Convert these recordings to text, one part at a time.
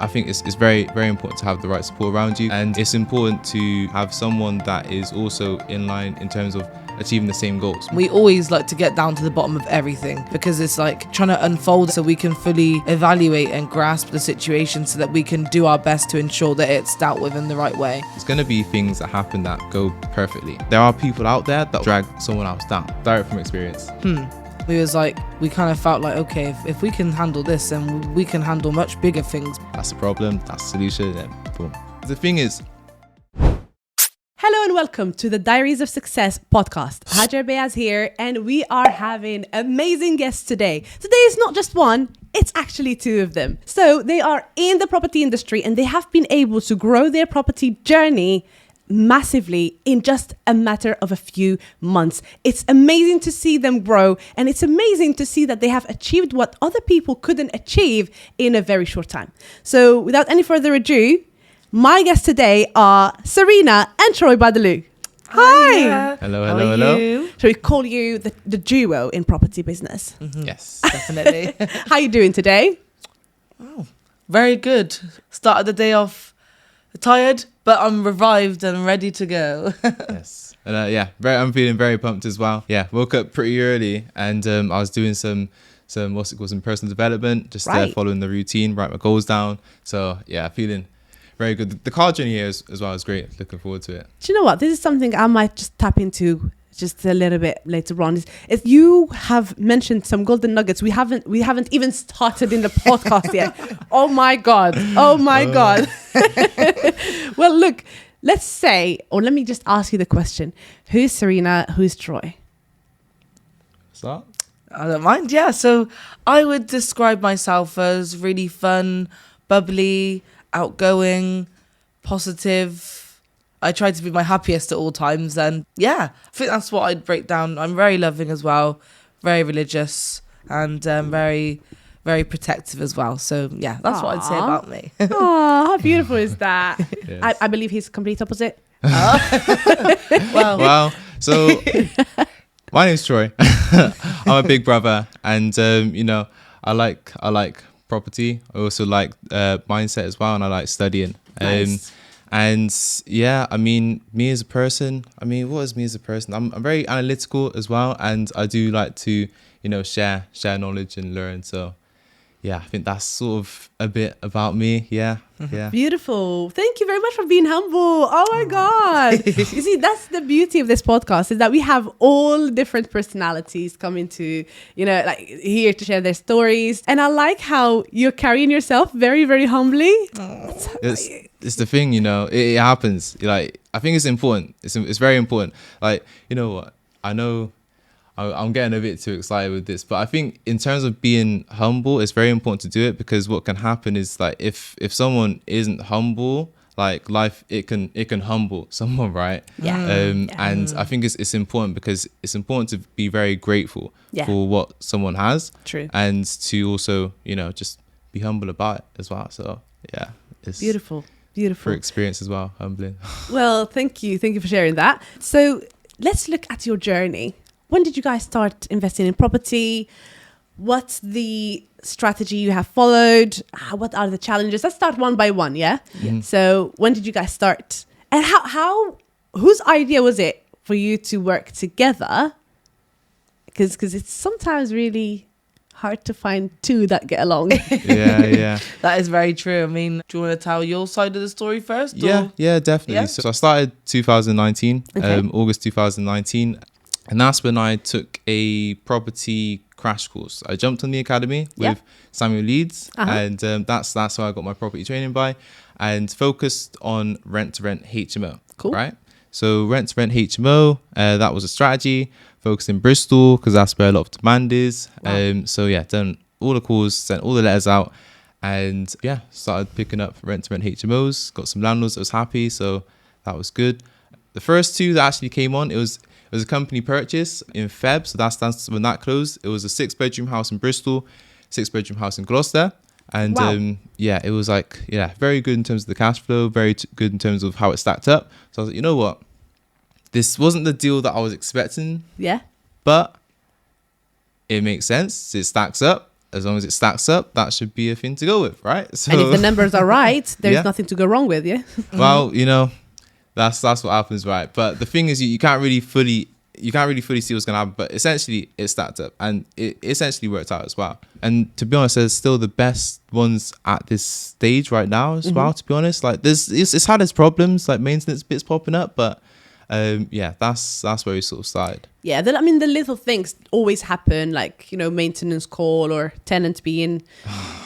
I think it's very, very important to have the right support around you, and it's important to have someone that is also in line in terms of achieving the same goals. We always like to get down to the bottom of everything because it's like trying to unfold so we can fully evaluate and grasp the situation so that we can do our best to ensure that it's dealt with in the right way. There's going to be things that happen that go perfectly. There are people out there that drag someone else down, direct from experience. We kind of felt like, okay, if we can handle this, then we can handle much bigger things. That's the problem, that's the solution, and boom. The thing is, hello and welcome to the Diaries of Success podcast. Hajar Beaz here, and we are having amazing guests today. Today is not just one, it's actually two of them. So they are in the property industry and they have been able to grow their property journey massively in just a matter of a few months. It's amazing to see them grow, and it's amazing to see that they have achieved what other people couldn't achieve in a very short time. So without any further ado, my guests today are Serena and Troy Badaloo. Hi. hello. Shall we call you the duo in property business? Yes. Definitely. How you doing today? Very good. Started the day off tired, but I'm revived and ready to go. Yes. And I'm feeling very pumped as well. Yeah, woke up pretty early, and I was doing some some personal development, just following the routine, write my goals down. So yeah, feeling very good. The car journey here as well is great. Looking forward to it. Do you know what? This is something I might just tap into just a little bit later on. Is you have mentioned some golden nuggets. We haven't even started in the podcast yet. Oh my God. God. Well, look, let's say, or let me just ask you the question. Who's Serena? Who's Troy? Start? I don't mind. Yeah. So I would describe myself as really fun, bubbly, outgoing, positive. I try to be my happiest at all times, and yeah, I think that's what I'd break down. I'm very loving as well, very religious, and very, very protective as well. So yeah, that's what I'd say about me. Oh, how beautiful is that? Yes. I believe he's complete opposite. Well, so my name's Troy. I'm a big brother, and I like property. I also like mindset as well, and I like studying. Nice. And yeah, I mean, me as a person, what is me as a person? I'm very analytical as well, and I do like to, share knowledge and learn. So yeah, I think that's sort of a bit about me. Yeah. Beautiful. Thank you very much for being humble. Oh my God. You see, that's the beauty of this podcast, is that we have all different personalities coming to, here to share their stories. And I like how you're carrying yourself very, very humbly. It's the thing, it happens. Like, I think it's important. It's very important. Like, you know what? I know I'm getting a bit too excited with this, but I think in terms of being humble, it's very important to do it, because what can happen is, like, if someone isn't humble, like, life, it can humble someone, right? Yeah. And I think it's important, because it's important to be very grateful for what someone has. True. And to also, just be humble about it as well. So yeah, it's Beautiful. for experience as well, humbling. Well, thank you for sharing that. So let's look at your journey. When did you guys start investing in property? What's the strategy you have followed? What are the challenges? Let's start one by one, yeah? So when did you guys start? And whose idea was it for you to work together? Because it's sometimes really hard to find two that get along. Yeah. That is very true. I mean, do you want to tell your side of the story first? Yeah, definitely. Yeah? So I started 2019, Okay. August 2019. And that's when I took a property crash course. I jumped on the academy with Samuel Leeds, and that's how I got my property training by, and focused on rent-to-rent HMO. Cool. Right? So rent-to-rent HMO, that was a strategy. Focused in Bristol, because that's where a lot of demand is. Wow. So yeah, done all the calls, sent all the letters out, and yeah, started picking up rent-to-rent HMOs. Got some landlords that was happy, so that was good. The first two that actually came on, it was a company purchase in Feb, so that's when that closed. It was a 6-bedroom house in Bristol, 6-bedroom house in Gloucester, and Wow. it was very good in terms of the cash flow, very good in terms of how it stacked up. So I was like, you know what, this wasn't the deal that I was expecting, Yeah. but it makes sense. It stacks up. as long as it stacks up, that should be a thing to go with, right? So, And if the numbers are right, there's Yeah. nothing to go wrong with, yeah? well, that's what happens, right? But the thing is, you can't really fully see what's gonna happen. But essentially, it stacked up, and it essentially worked out as well. And to be honest, there's still the best ones at this stage right now as well. To be honest, like it's had its problems, like maintenance bits popping up, but yeah, that's where we sort of started. Yeah, the little things always happen, like, maintenance call or tenant being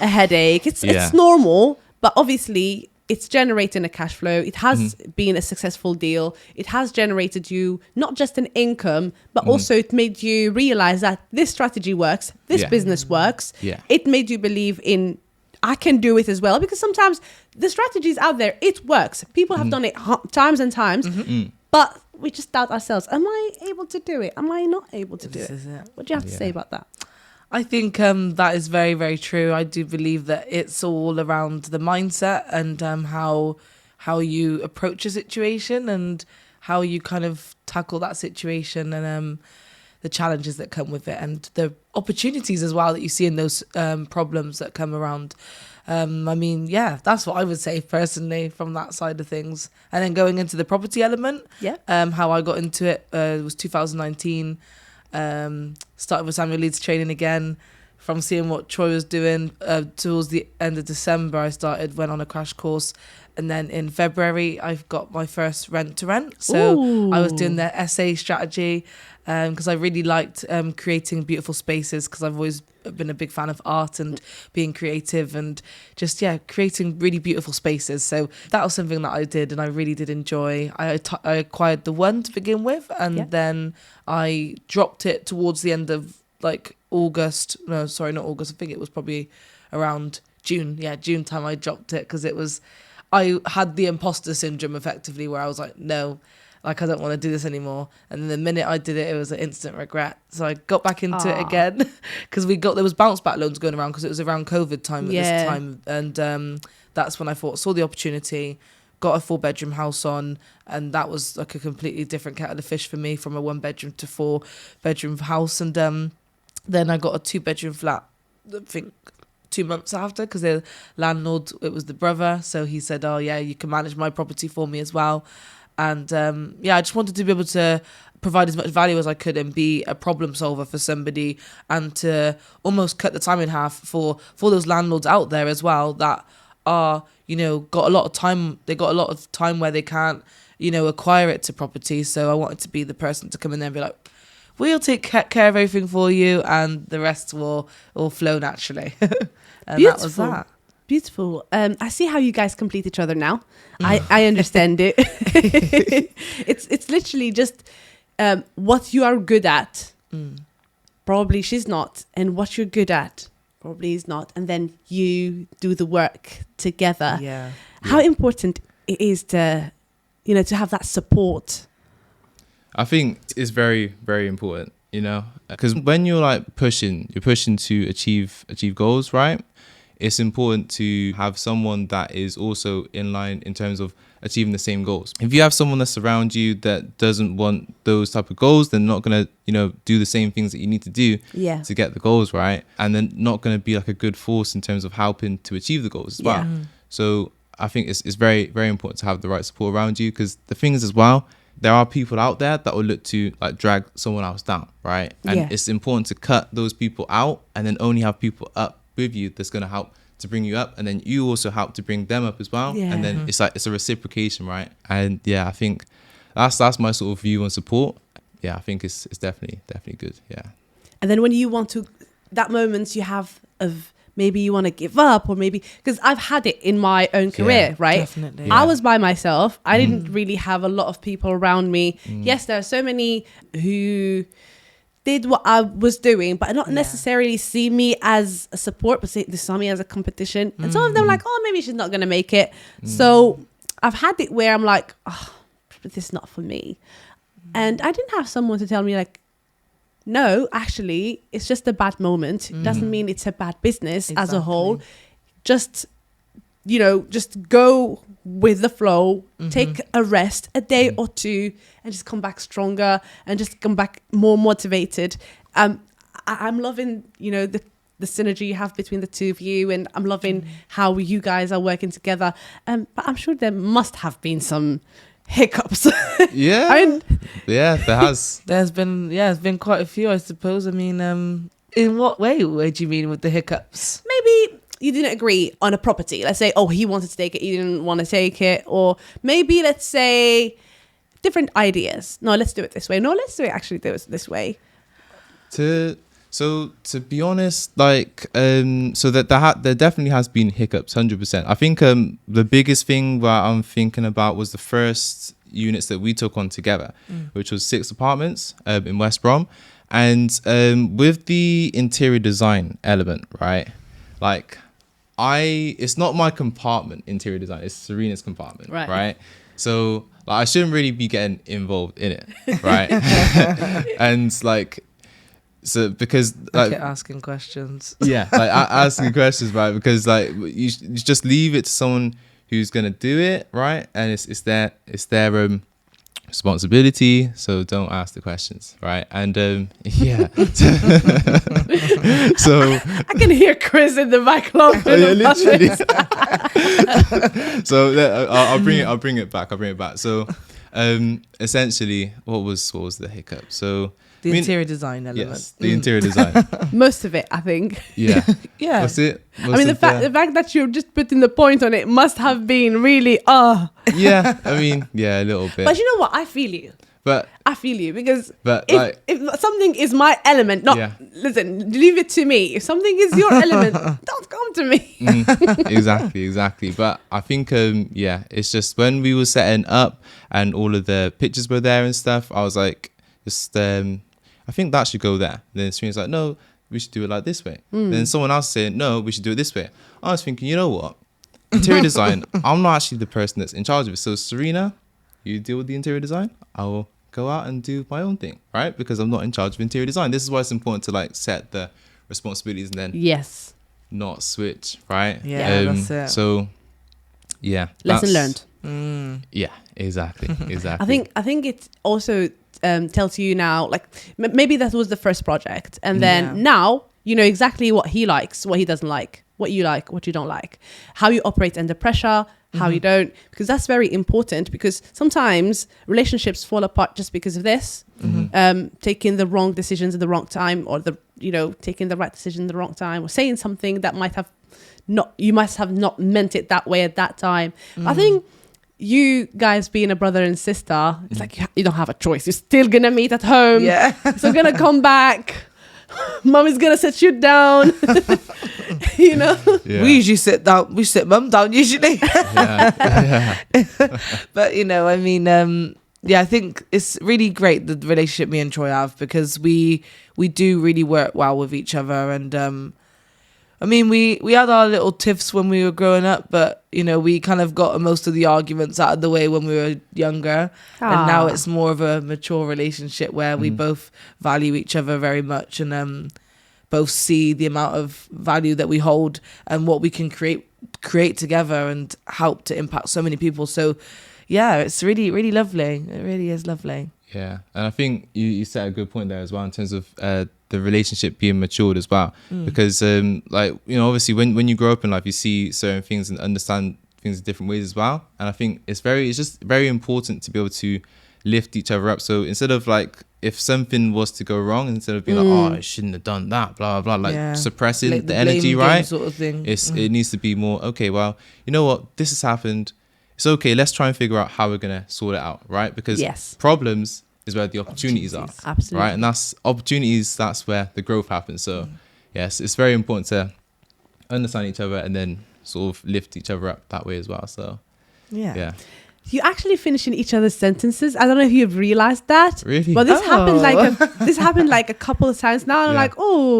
a headache. It's normal, but obviously it's generating a cash flow. It has been a successful deal. It has generated you not just an income, but also it made you realize that this strategy works, this business works. Yeah. It made you believe in, I can do it as well, because sometimes the strategies out there, it works. People have done it times and times. But we just doubt ourselves. Am I able to do it? Am I not able to do it? What do you have to say about that? I think that is very, very true. I do believe that it's all around the mindset and how you approach a situation and how you kind of tackle that situation and the challenges that come with it and the opportunities as well that you see in those problems that come around. I mean, yeah, that's what I would say personally from that side of things. And then going into the property element, how I got into it was 2019. Started with Samuel Leeds training again. From seeing what Troy was doing towards the end of December, went on a crash course. And then in February, I've got my first rent-to-rent. So I was doing the SA strategy because I really liked creating beautiful spaces because I've always been a big fan of art and being creative and just, creating really beautiful spaces. So that was something that I did and I really did enjoy. I acquired the one to begin with and then I dropped it towards the end of like August. No, sorry, not August. I think it was probably around June. Yeah, June time I dropped it because I had the imposter syndrome effectively where I was like, no, like I don't want to do this anymore. And then the minute I did it, it was an instant regret. So I got back into it again because there was bounce back loans going around because it was around COVID time at this time. And that's when I saw the opportunity, got a 4-bedroom house on. And that was like a completely different kettle of fish for me from a 1-bedroom to 4-bedroom house. And then I got a 2-bedroom flat, I think 2 months after, because the landlord, it was the brother, so he said, oh yeah, you can manage my property for me as well. And I just wanted to be able to provide as much value as I could and be a problem solver for somebody and to almost cut the time in half for those landlords out there as well that are, got a lot of time. They got a lot of time where they can't, acquire it to property. So I wanted to be the person to come in there and be like, we'll take care of everything for you and the rest will flow naturally. And Beautiful. that was that. Beautiful. I see how you guys complete each other now. I understand it. It's literally just what you are good at. Probably she's not. And what you're good at, probably is not. And then you do the work together. Yeah. How important it is to have that support. I think it's very, very important, because when you're pushing to achieve goals, right? It's important to have someone that is also in line in terms of achieving the same goals. If you have someone that's around you that doesn't want those type of goals, they're not going to, do the same things that you need to do to get the goals, right? And they're not going to be like a good force in terms of helping to achieve the goals as well. So I think it's very, very important to have the right support around you because the thing is as well, there are people out there that will look to drag someone else down, right? And it's important to cut those people out and then only have people up with you that's going to help to bring you up, and then you also help to bring them up as well. And then it's a reciprocation, right? And I think that's my sort of view on support. I think it's definitely good. And then when you want to, that moment you have of maybe you want to give up, or maybe because I've had it in my own career, right? Definitely. I was by myself. I didn't really have a lot of people around me. Yes, there are so many who did what I was doing, but not necessarily see me as a support, but they saw me as a competition. And some of them like, oh, maybe she's not going to make it. So I've had it where I'm like, oh, this is not for me. And I didn't have someone to tell me like, no, actually, it's just a bad moment. It doesn't mean it's a bad business as a whole. Just, just go with the flow, take a rest, a day or two, and just come back stronger and just come back more motivated. I'm loving, the the synergy you have between the two of you, and I'm loving how you guys are working together. But I'm sure there must have been some hiccups. Yeah. Yeah, there has. There's been quite a few, I suppose. I mean, in what way do you mean with the hiccups? Maybe you didn't agree on a property. Let's say, he wanted to take it, you didn't want to take it. Or maybe, let's say, different ideas. No, let's do it this way. No, let's do it this way. To be honest, like so that there definitely has been hiccups, 100%. I think the biggest thing that I'm thinking about was the first units that we took on together, which was 6 apartments in West Brom, and with the interior design element, right? Like it's not my compartment, interior design. It's Serena's compartment, right? So like I shouldn't really be getting involved in it, right? And like. So because like asking questions, asking questions, right? Because like you just leave it to someone who's gonna do it, right? And it's their responsibility. So don't ask the questions, right? And yeah. So I can hear Chris in the back laughing. Yeah, literally. So I'll bring it back. So essentially, what was the hiccup? So. The interior design element. Yes, the interior design. Most of it, I think. Yeah. Yeah. What's it? The fact that you're just putting the point on it must have been really, Yeah, I mean, yeah, a little bit. But you know what? I feel you. I feel you because if something is my element, listen, leave it to me. If something is your element, don't come to me. Exactly. But I think, it's just when we were setting up and all of the pictures were there and stuff, I was like, I think that should go there. Then Serena's like, no, we should do it like this way. Then someone else saying, no, we should do it this way. I was thinking, you know what? Interior design, I'm not actually the person that's in charge of it. So Serena, you deal with the interior design. I will go out and do my own thing, right? Because I'm not in charge of interior design. This is why it's important to like set the responsibilities and then not switch, right? Yeah, that's it. So yeah. Lesson learned. Yeah, exactly. I think it also tells you now, like maybe that was the first project, and then now you know exactly what he likes, what he doesn't like, what you like, what you don't like, how you operate under pressure, how you don't, because that's very important, because sometimes relationships fall apart just because of this, taking the wrong decisions at the wrong time, or taking the right decision at the wrong time, or saying something that you must have not meant it that way at that time. I think you guys being a brother and sister, it's like you don't have a choice. You're still gonna meet at home. Yeah. So gonna come back. Mom is gonna sit you down. Yeah. We usually sit down. We sit mum down usually. Yeah. But I mean, I think it's really great, the relationship me and Troy have, because we do really work well with each other, and I mean, we had our little tiffs when we were growing up, but, we kind of got most of the arguments out of the way when we were younger. And now it's more of a mature relationship where we both value each other very much, and both see the amount of value that we hold and what we can create together and help to impact so many people. So, yeah, it's really, really lovely. It really is lovely. Yeah. And I think you set a good point there as well in terms of the relationship being matured as well, because obviously when you grow up in life, you see certain things and understand things in different ways as well. And I think it's just very important to be able to lift each other up. So instead of like, if something was to go wrong, instead of being like, oh, I shouldn't have done that, blah blah, suppressing like the energy, right? Sort of thing. It needs to be more, okay, well, you know what, this has happened, it's okay, let's try and figure out how we're gonna sort it out, right? Because problems is where the opportunities are. Absolutely. Right? And that's opportunities, that's where the growth happens. So yes, it's very important to understand each other and then sort of lift each other up that way as well. So yeah. You actually finish in each other's sentences. I don't know if you've realized that. Really? But this happened like a couple of times now. I'm like,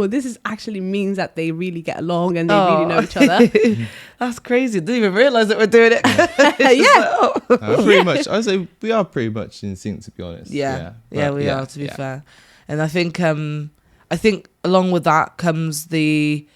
this is actually means that they really get along and they really know each other. That's crazy. Didn't even realize that we're doing it. Pretty much. I'd say we are pretty much in sync, to be honest. We are, to be fair. And I think along with that comes the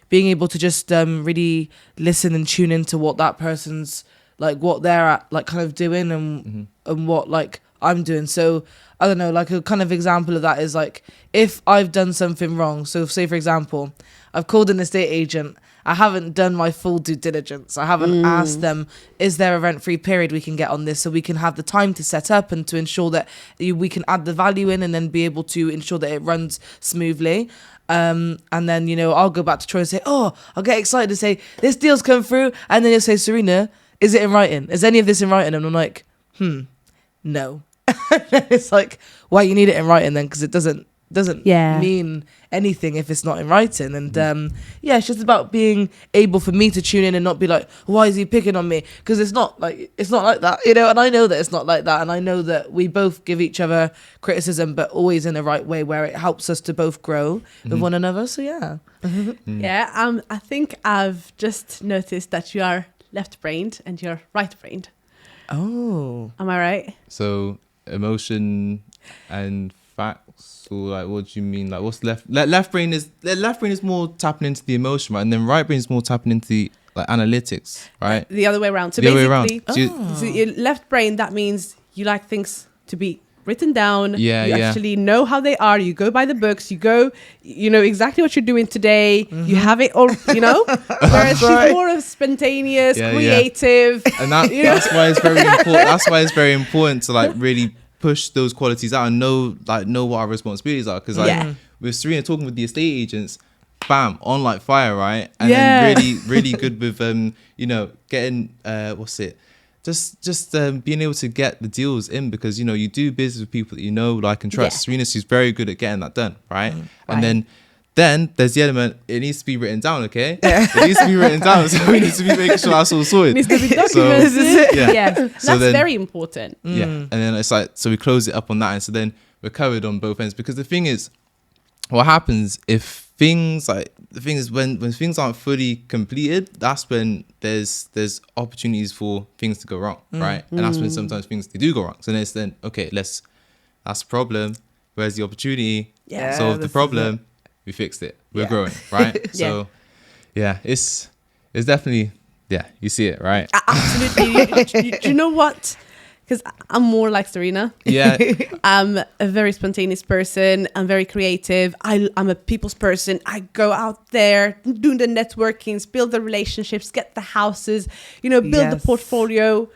being able to just really listen and tune into what that person's, like, what they're at, like, kind of doing, and what, like, I'm doing. So I don't know, like, a kind of example of that is, like, if I've done something wrong, so say for example I've called an estate agent. I haven't done my full due diligence. I haven't asked them, is there a rent-free period we can get on this so we can have the time to set up and to ensure that we can add the value in and then be able to ensure that it runs smoothly. And then, you know, I'll go back to Troy and say, oh, I'll get excited to say, this deal's come through. And then he'll say, Serena, is it in writing? Is any of this in writing? And I'm like, no. It's like, why you need it in writing then? Because it doesn't mean anything if it's not in writing. And it's just about being able for me to tune in and not be like, why is he picking on me? Because it's not like that, you know. And I know that it's not like that, and I know that we both give each other criticism, but always in the right way where it helps us to both grow with one another. So Yeah, I think I've just noticed that you are left-brained and you're right-brained. Oh, Am I right? So emotion and facts, or like, what do you mean? Like, what's left brain is more tapping into the emotion, right? And then right brain is more tapping into the like analytics, right? The other way around. So the other way basically, around. so your left brain, that means you like things to be written down. Yeah, you actually know how they are. You go by the books. You know exactly what you're doing today. You have it all, you know. Whereas she's more of spontaneous, creative. And that's why it's very important. That's why it's very important to like really push those qualities out and know what our responsibilities are. Because like with Serena talking with the estate agents, bam, on like fire, right? And then really good with you know, getting just being able to get the deals in, because you know you do business with people that you know, like, and trust. Serena, she's very good at getting that done, right? And then there's the element, it needs to be written down, okay? It needs to be written down, so we need to be making sure that's all sorted. Needs to be documented. That's then, very important. Yeah, and then it's like, so we close it up on that, and so then we're covered on both ends. Because the thing is, what happens if things like, the thing is, when things aren't fully completed, that's when there's opportunities for things to go wrong, right? And that's when sometimes things they do go wrong. So then it's okay, that's the problem. Where's the opportunity? Solve the problem. We fixed it. We're growing, right? So it's definitely, you see it, right? Absolutely. Do you know what? Because I'm more like Serena. Yeah. I'm a very spontaneous person. I'm very creative. I'm a people's person. I go out there, do the networkings, build the relationships, get the houses, you know, build the portfolio.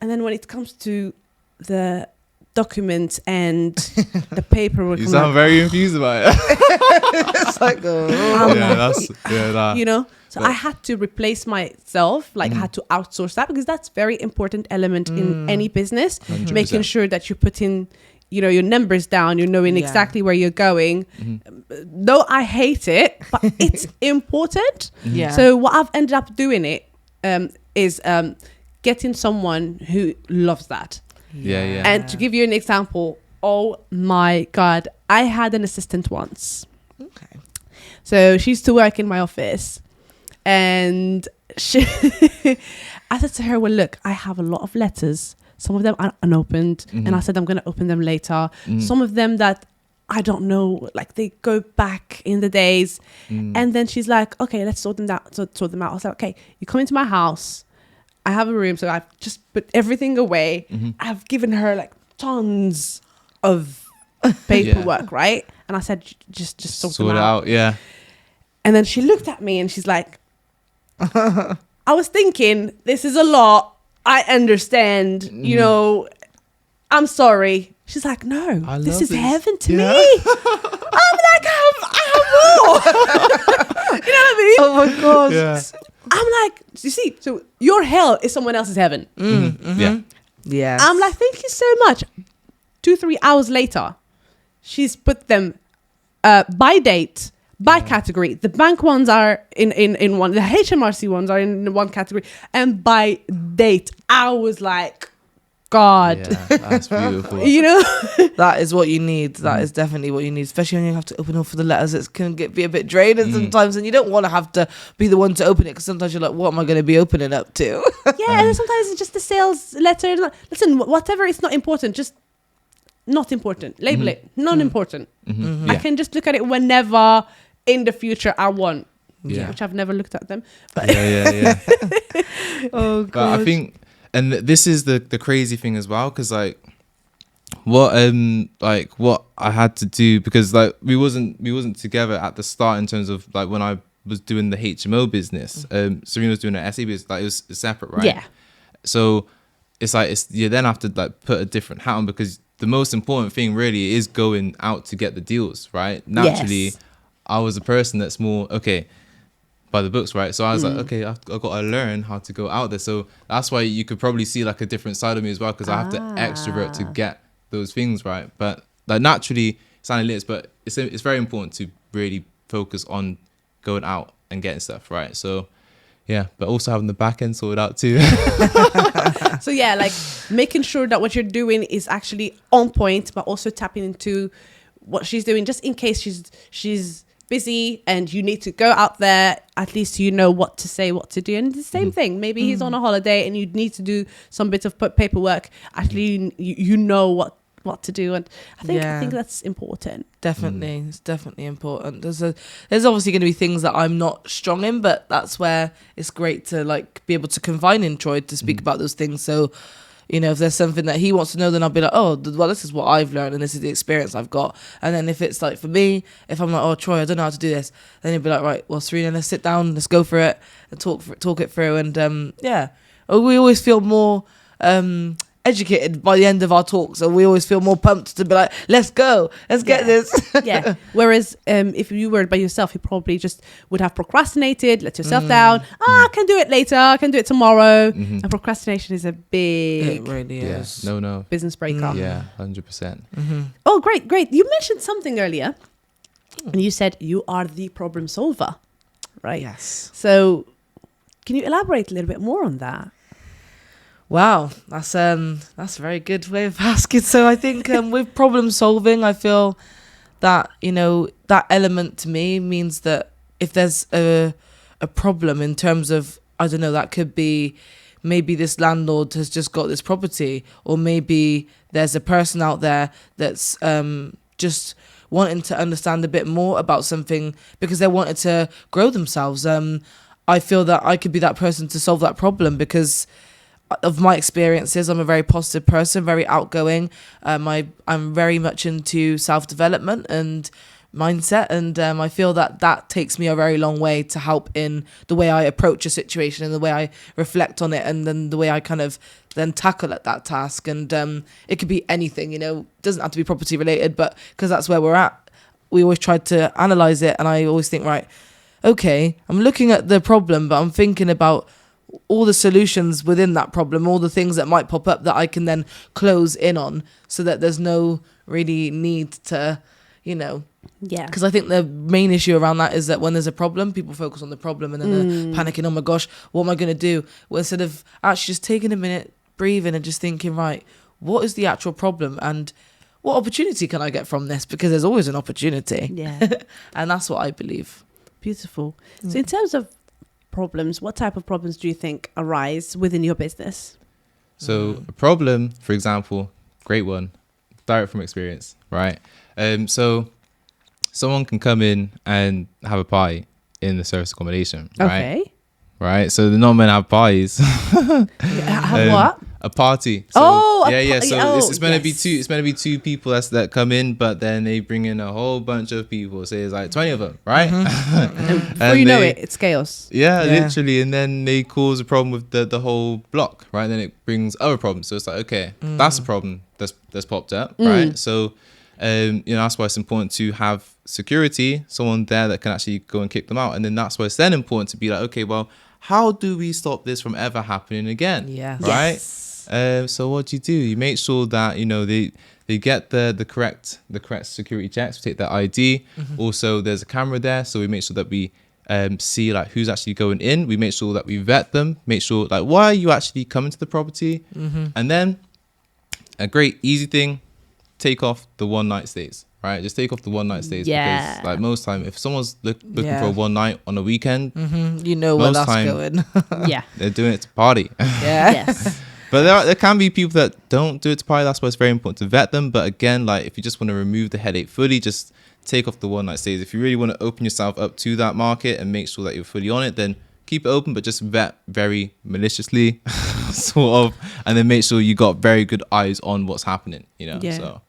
And then when it comes to the documents and the paperwork, You sound very confused about it. it's like, you know. So I had to replace myself, like I had to outsource that, because that's very important element in any business, 100%. making sure that you put in, you know, your numbers down, you're knowing exactly where you're going. Though I hate it, but it's important. So what I've ended up doing is getting someone who loves that. And to give you an example, oh my God, I had an assistant once. Okay. So she used to work in my office. And I said to her, well, look, I have a lot of letters. Some of them are unopened. And I said, I'm going to open them later. Some of them that I don't know, like they go back in the days. And then she's like, okay, let's sort them out. I was like, okay, you come into my house. I have a room. So I've just put everything away. I've given her like tons of paperwork, right? And I said, just sort them out. Yeah. And then she looked at me and she's like, I was thinking, this is a lot. I understand, you know, I'm sorry. She's like, no, this is heaven to me. I'm like, I have more. You know what I mean? Oh my God. Yeah. I'm like, you see, so your hell is someone else's heaven. Yeah. I'm like, thank you so much. 2-3 hours later, she's put them by date, by category. The bank ones are in one, the HMRC ones are in one category, and by date. I was like, God. Yeah, that's beautiful. You know? That is what you need. That is definitely what you need, especially when you have to open up for the letters. It can be a bit draining sometimes, and you don't want to have to be the one to open it, because sometimes you're like, what am I going to be opening up to? Yeah, and then sometimes it's just the sales letter. Listen, whatever is not important, just not important. Label it non-important. I can just look at it whenever in the future I want. Which I've never looked at them. But Oh God. But I think, and this is the crazy thing as well, because like what I had to do, because like we wasn't together at the start in terms of like when I was doing the HMO business. Serena was doing an SE business. Like, it was separate, right? Yeah. So it's like you then have to like put a different hat on, because the most important thing really is going out to get the deals, right? Naturally, Yes. I was a person that's more by the books, right? So I was like, okay, I've got to learn how to go out there. So that's why you could probably see like a different side of me as well, because I have to extrovert to get those things right. But like naturally, it's analytics, but it's very important to really focus on going out and getting stuff right. So yeah, but also having the back end sorted out too. So yeah, like making sure that what you're doing is actually on point, but also tapping into what she's doing, just in case she's busy and you need to go out there. At least you know what to say, what to do. And the same thing. Maybe he's on a holiday and you need to do some bit of paperwork. Actually, you know what to do, and I think that's important. Definitely, it's definitely important. There's obviously going to be things that I'm not strong in, but that's where it's great to like be able to confide in Troy to speak about those things. So, you know, if there's something that he wants to know, then I'll be like, oh, well, this is what I've learned and this is the experience I've got. And then if it's like for me, if I'm like, oh, Troy, I don't know how to do this, then he'll be like, right, well, Serena, let's sit down, let's go for it and talk it through. And we always feel more educated by the end of our talk, so we always feel more pumped to be like, let's go, let's get this. Yeah. Whereas if you were by yourself, you probably just would have procrastinated, let yourself down. I can do it later, I can do it tomorrow. And procrastination is a big It really is. No. business breaker. Yeah, 100%. Oh, great. You mentioned something earlier, and you said you are the problem solver, right? Yes. So can you elaborate a little bit more on that? Wow, that's a very good way of asking. So I think with problem solving, I feel that, you know, that element to me means that if there's a problem in terms of, I don't know, that could be maybe this landlord has just got this property, or maybe there's a person out there that's just wanting to understand a bit more about something because they wanted to grow themselves. I feel that I could be that person to solve that problem because of my experiences. I'm a very positive person, very outgoing. I'm very much into self-development and mindset, and I feel that takes me a very long way to help in the way I approach a situation and the way I reflect on it, and then the way I kind of then tackle at that task. And it could be anything, you know, doesn't have to be property related, but because that's where we're at, we always try to analyze it. And I always think, right, okay, I'm looking at the problem, but I'm thinking about all the solutions within that problem, all the things that might pop up that I can then close in on, so that there's no really need to, you know, because I think the main issue around that is that when there's a problem, people focus on the problem and then they're panicking, oh my gosh, what am I going to do? Well, instead of actually just taking a minute, breathing and just thinking, right, what is the actual problem and what opportunity can I get from this? Because there's always an opportunity. Yeah. And that's what I believe. Beautiful. So in terms of problems, what type of problems do you think arise within your business? So a problem, for example, great one, direct from experience, right? So someone can come in and have a party in the service accommodation, right? Okay. Right. So the non-men have parties. Have what? A party. So, Oh, yeah. So it's meant to be yes. two. It's meant to be two people that come in, but then they bring in a whole bunch of people. Say it's like 20 of them, right? Before you know it, it's chaos. Yeah, literally, and then they cause a problem with the whole block, right? Then it brings other problems. So it's like, okay, that's a problem that's popped up, right? So, you know, that's why it's important to have security, someone there that can actually go and kick them out, and then that's why it's then important to be like, okay, well, how do we stop this from ever happening again? Yes. Right. Yes. So what do? You make sure that, you know, they get the correct security checks. We take their ID. Also, there's a camera there, so we make sure that we see like who's actually going in. We make sure that we vet them. Make sure like, why are you actually coming to the property? And then a great easy thing, take off the one night stays. Right, just take off the one night stays, because like most time, if someone's looking for a one night on a weekend, you know where that's time, going. Yeah. they're doing it to party. Yes. But there can be people that don't do it to party. That's why it's very important to vet them. But again, like if you just want to remove the headache fully, just take off the one night stays. If you really want to open yourself up to that market and make sure that you're fully on it, then keep it open, but just vet very maliciously, sort of, and then make sure you got very good eyes on what's happening. You know, Yeah. so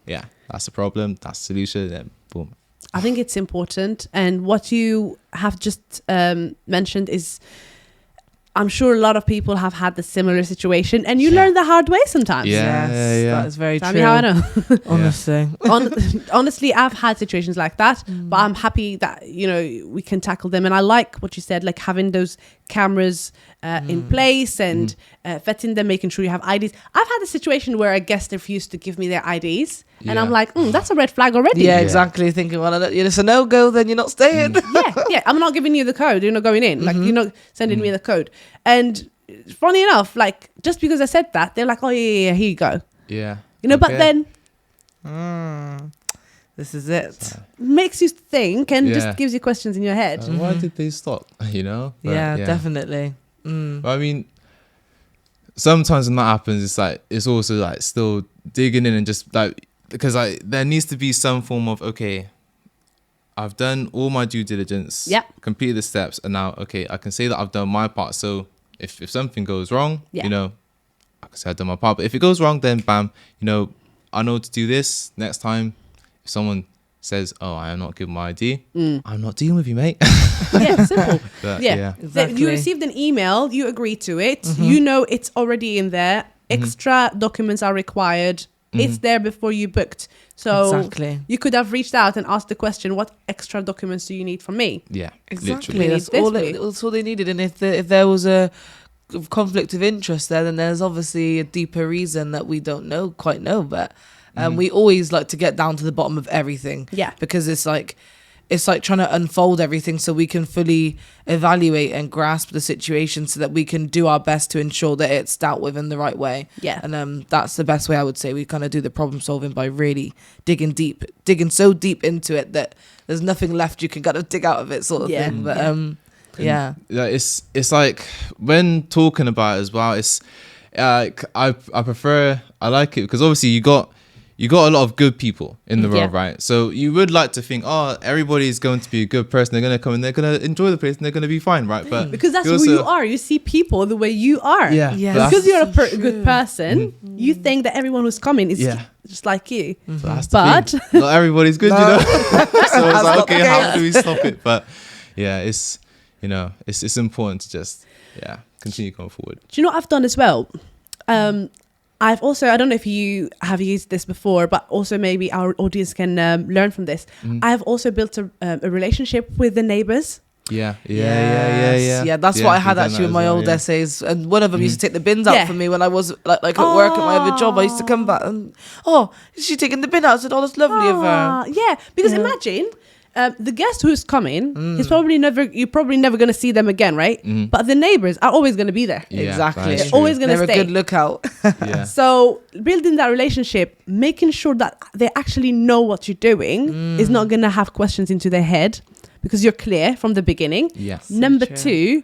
yeah, that's the problem. That's the solution. Then boom. I think it's important. And what you have just mentioned is, I'm sure a lot of people have had the similar situation, and you learn the hard way sometimes. Yeah. That is very Tell true. me how I know. Honestly. Honestly, I've had situations like that, but I'm happy that, you know, we can tackle them. And I like what you said, like having those cameras in place and vetting them, making sure you have IDs. I've had a situation where a guest refused to give me their IDs, and I'm like, that's a red flag already. Yeah, exactly. Thinking, well, it's a no-go, then you're not staying. yeah, I'm not giving you the code. You're not going in. Like, you're not sending me the code. And funny enough, like, just because I said that, they're like, oh, yeah, here you go. Yeah. You know, but then This is it. makes you think and just gives you questions in your head. Why did they stop? You know? But, Yeah, definitely. But I mean, sometimes when that happens, it's like, it's also like still digging in and just like, because like there needs to be some form of, okay, I've done all my due diligence, completed the steps, and now, okay, I can say that I've done my part. So if something goes wrong, you know, I can say I've done my part. But if it goes wrong, then bam, you know, I know to do this next time. If someone says, oh, I am not giving my ID, I'm not dealing with you, mate. Yeah, simple. But, Exactly. You received an email, you agree to it, you know it's already in there, extra documents are required, it's there before you booked. So you could have reached out and asked the question, what extra documents do you need from me? Yeah, Exactly. literally. That's all they needed. And if there was a conflict of interest there, then there's obviously a deeper reason that we don't quite know. But we always like to get down to the bottom of everything. Yeah. Because it's like trying to unfold everything so we can fully evaluate and grasp the situation so that we can do our best to ensure that it's dealt with in the right way. Yeah. And that's the best way, I would say. We kind of do the problem solving by really digging so deep into it that there's nothing left you can kind of dig out of it, sort of thing. But Yeah, it's like when talking about it as well, it's I like it because obviously you got a lot of good people in the world, right? So you would like to think, oh, everybody's going to be a good person. They're going to come and they're going to enjoy the place and they're going to be fine, right? But because that's who you are. You see people the way you are. Yeah. Because you're a good person, you think that everyone who's coming is just like you. But But not everybody's good, you know. So it's like, okay, how do we stop it? But yeah, it's, you know, it's important to just continue going forward. do you know what I've done as well? I've also, I don't know if you have used this before, but also maybe our audience can learn from this. I've also built a relationship with the neighbors. Yeah. Yeah, that's what I had actually with my old essays. And one of them used to take the bins out for me when I was like at work at my other job. I used to come back and, oh, is she taking the bin out? I said, oh, that's lovely of her. Yeah, because imagine the guest who's coming, you're probably never going to see them again, right? But the neighbors are always going to be there. Yeah, Exactly. that's They're always going to They're stay. a good lookout. Yeah. So building that relationship, making sure that they actually know what you're doing is not going to have questions into their head because you're clear from the beginning. Yes. Number two,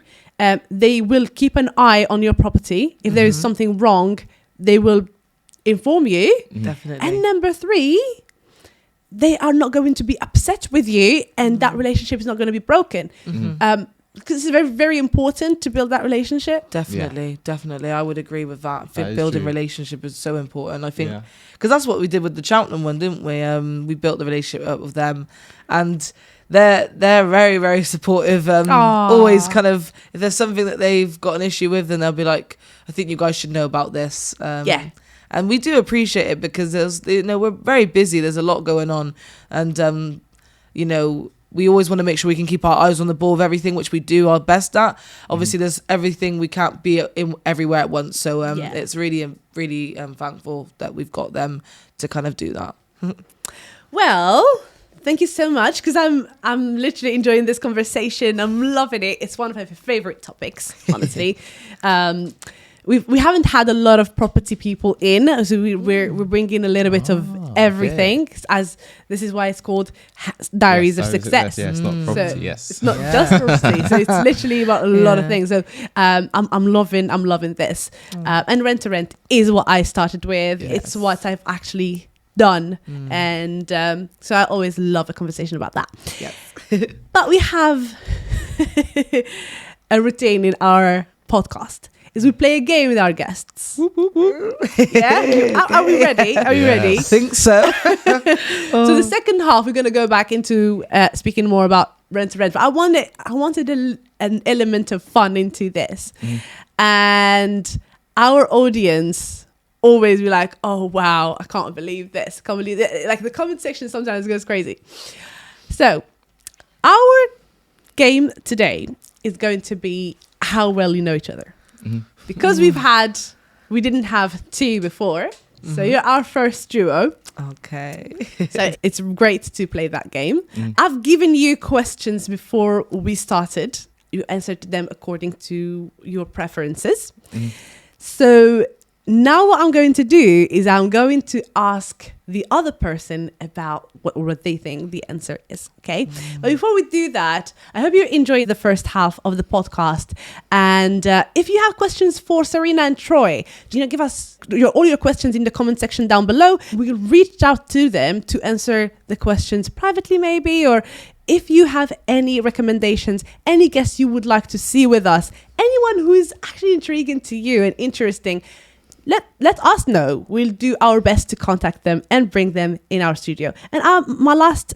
they will keep an eye on your property. If there is something wrong, they will inform you. Definitely. And number three, they are not going to be upset with you and that relationship is not going to be broken. Because it's very, very important to build that relationship. Definitely. I would agree with that. That is Building true. relationship is so important. I think because that's what we did with the Cheltenham one, didn't we? We built the relationship up with them, and they're very, very supportive. Always kind of, if there's something that they've got an issue with, then they'll be like, I think you guys should know about this. And we do appreciate it because we're very busy. There's a lot going on, and we always want to make sure we can keep our eyes on the ball of everything, which we do our best at. Obviously, there's everything we can't be everywhere at once. So it's really, really thankful that we've got them to kind of do that. Well, thank you so much because I'm literally enjoying this conversation. I'm loving it. It's one of my favorite topics, honestly. We haven't had a lot of property people in, so we're bringing a little bit of everything, as this is why it's called Diaries of Success. Yeah, it's not property. It's not just property, so it's literally about a lot of things. So I'm loving this, and Rent to Rent is what I started with. Yes. It's what I've actually done, and so I always love a conversation about that. Yes. But we have a routine in our podcast. is we play a game with our guests. Yeah? Are we ready? Are you ready? I think so. So the second half, we're going to go back into speaking more about rent to rent. But I wanted an element of fun into this. And our audience always be like, oh, wow, I can't believe this. I can't believe it. Like the comment section sometimes goes crazy. So our game today is going to be how well you know each other. Because we didn't have two before. So you're our first duo. Okay. So it's great to play that game. I've given you questions before we started. You answered them according to your preferences. So now what I'm going to do is I'm going to ask the other person about what they think the answer is. Okay. But before we do that, I hope you enjoyed the first half of the podcast. And if you have questions for Serena and Troy, give us all your questions in the comment section down below. We'll reach out to them to answer the questions privately maybe, or if you have any recommendations, any guests you would like to see with us, anyone who is actually intriguing to you and interesting, let us know. We'll do our best to contact them and bring them in our studio. And my last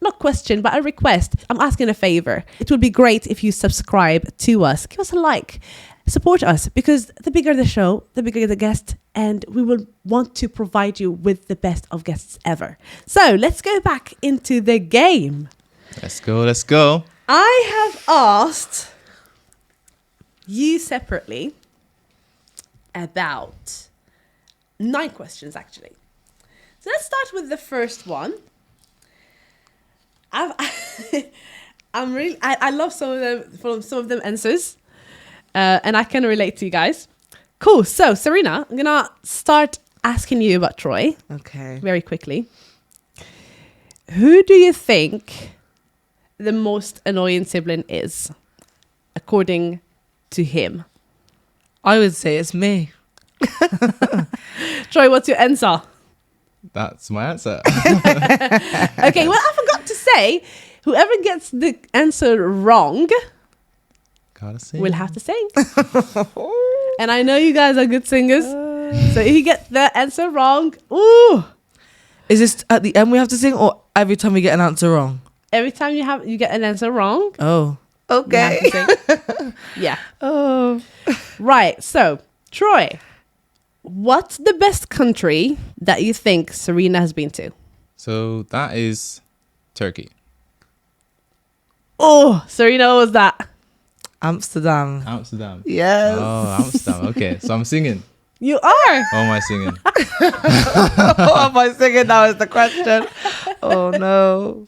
not question, but a request. I'm asking a favor. It would be great if you subscribe to us. Give us a like. Support us, because the bigger the show, the bigger the guest, and we will want to provide you with the best of guests ever. So let's go back into the game. Let's go. I have asked you separately about 9 questions actually. So let's start with the first one. I love some of them answers, and I can relate to you guys. Cool. So Serena, I'm gonna start asking you about Troy. Okay. Very quickly. Who do you think the most annoying sibling is, according to him? I would say it's me. Troy, what's your answer? That's my answer. Okay, well, I forgot to say, whoever gets the answer wrong Gotta sing. will have to sing. And I know you guys are good singers. So if you get the answer wrong, ooh. Is this at the end we have to sing, or every time we get an answer wrong? Every time you get an answer wrong, Oh. Okay. you have to sing. Yeah. Oh. Right. So, Troy, what's the best country that you think Serena has been to? So that is Turkey. Oh, Serena, what was that? Amsterdam. Yes. Oh, Amsterdam. Okay, so I'm singing. You are. Or am I singing? What am I singing now is the question. Oh no.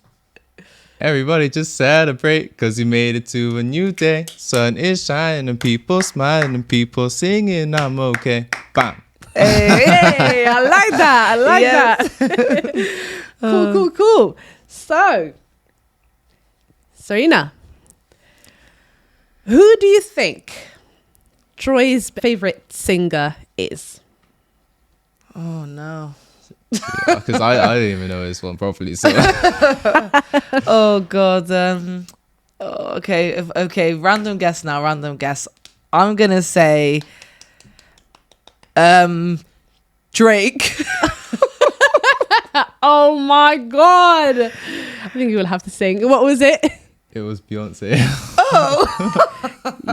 Everybody just celebrate because you made it to a new day. Sun is shining and people smiling and people singing. I'm okay. Bam. Hey, I like that. I like Yes. that. Cool. So, Serena, who do you think Troy's favorite singer is? Oh no. Because I didn't even know this one properly. So Oh god. Okay. Random guess now. I'm gonna say, Drake. Oh my god! I think you will have to sing. What was it? it was Beyonce.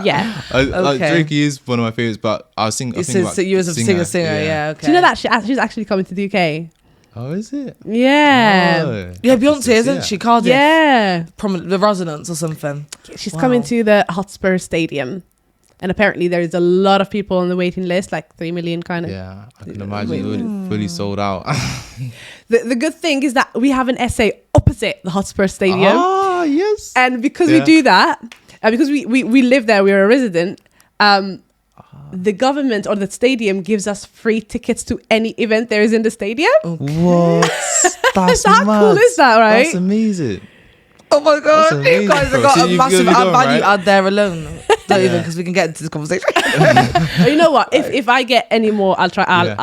Yeah. Like Okay. Drake is one of my favorites, but I was thinking. So you as a singer. Yeah. Okay. Do you know that she's actually coming to the UK? Oh, is it? Yeah. Oh. Yeah, Beyonce, isn't Yeah. she? Cardiff. Yeah. The Resonance or something. She's Wow. coming to the Hotspur Stadium. And apparently there's a lot of people on the waiting list, like 3 million kind of. Yeah, I can imagine it would fully sold out. The good thing is that we have an essay opposite the Hotspur Stadium. Ah, yes. And because we Yeah. do that, because we live there, we're a resident, the government or the stadium gives us free tickets to any event there is in the stadium. What? That's How mad. cool is that, right? That's amazing. Oh my god, That's amazing, you guys have bro. got So a you've massive done, value right? out there alone. Don't even, Yeah. because we can get into this conversation. But you know what? If I get any more, I'll try. Yeah.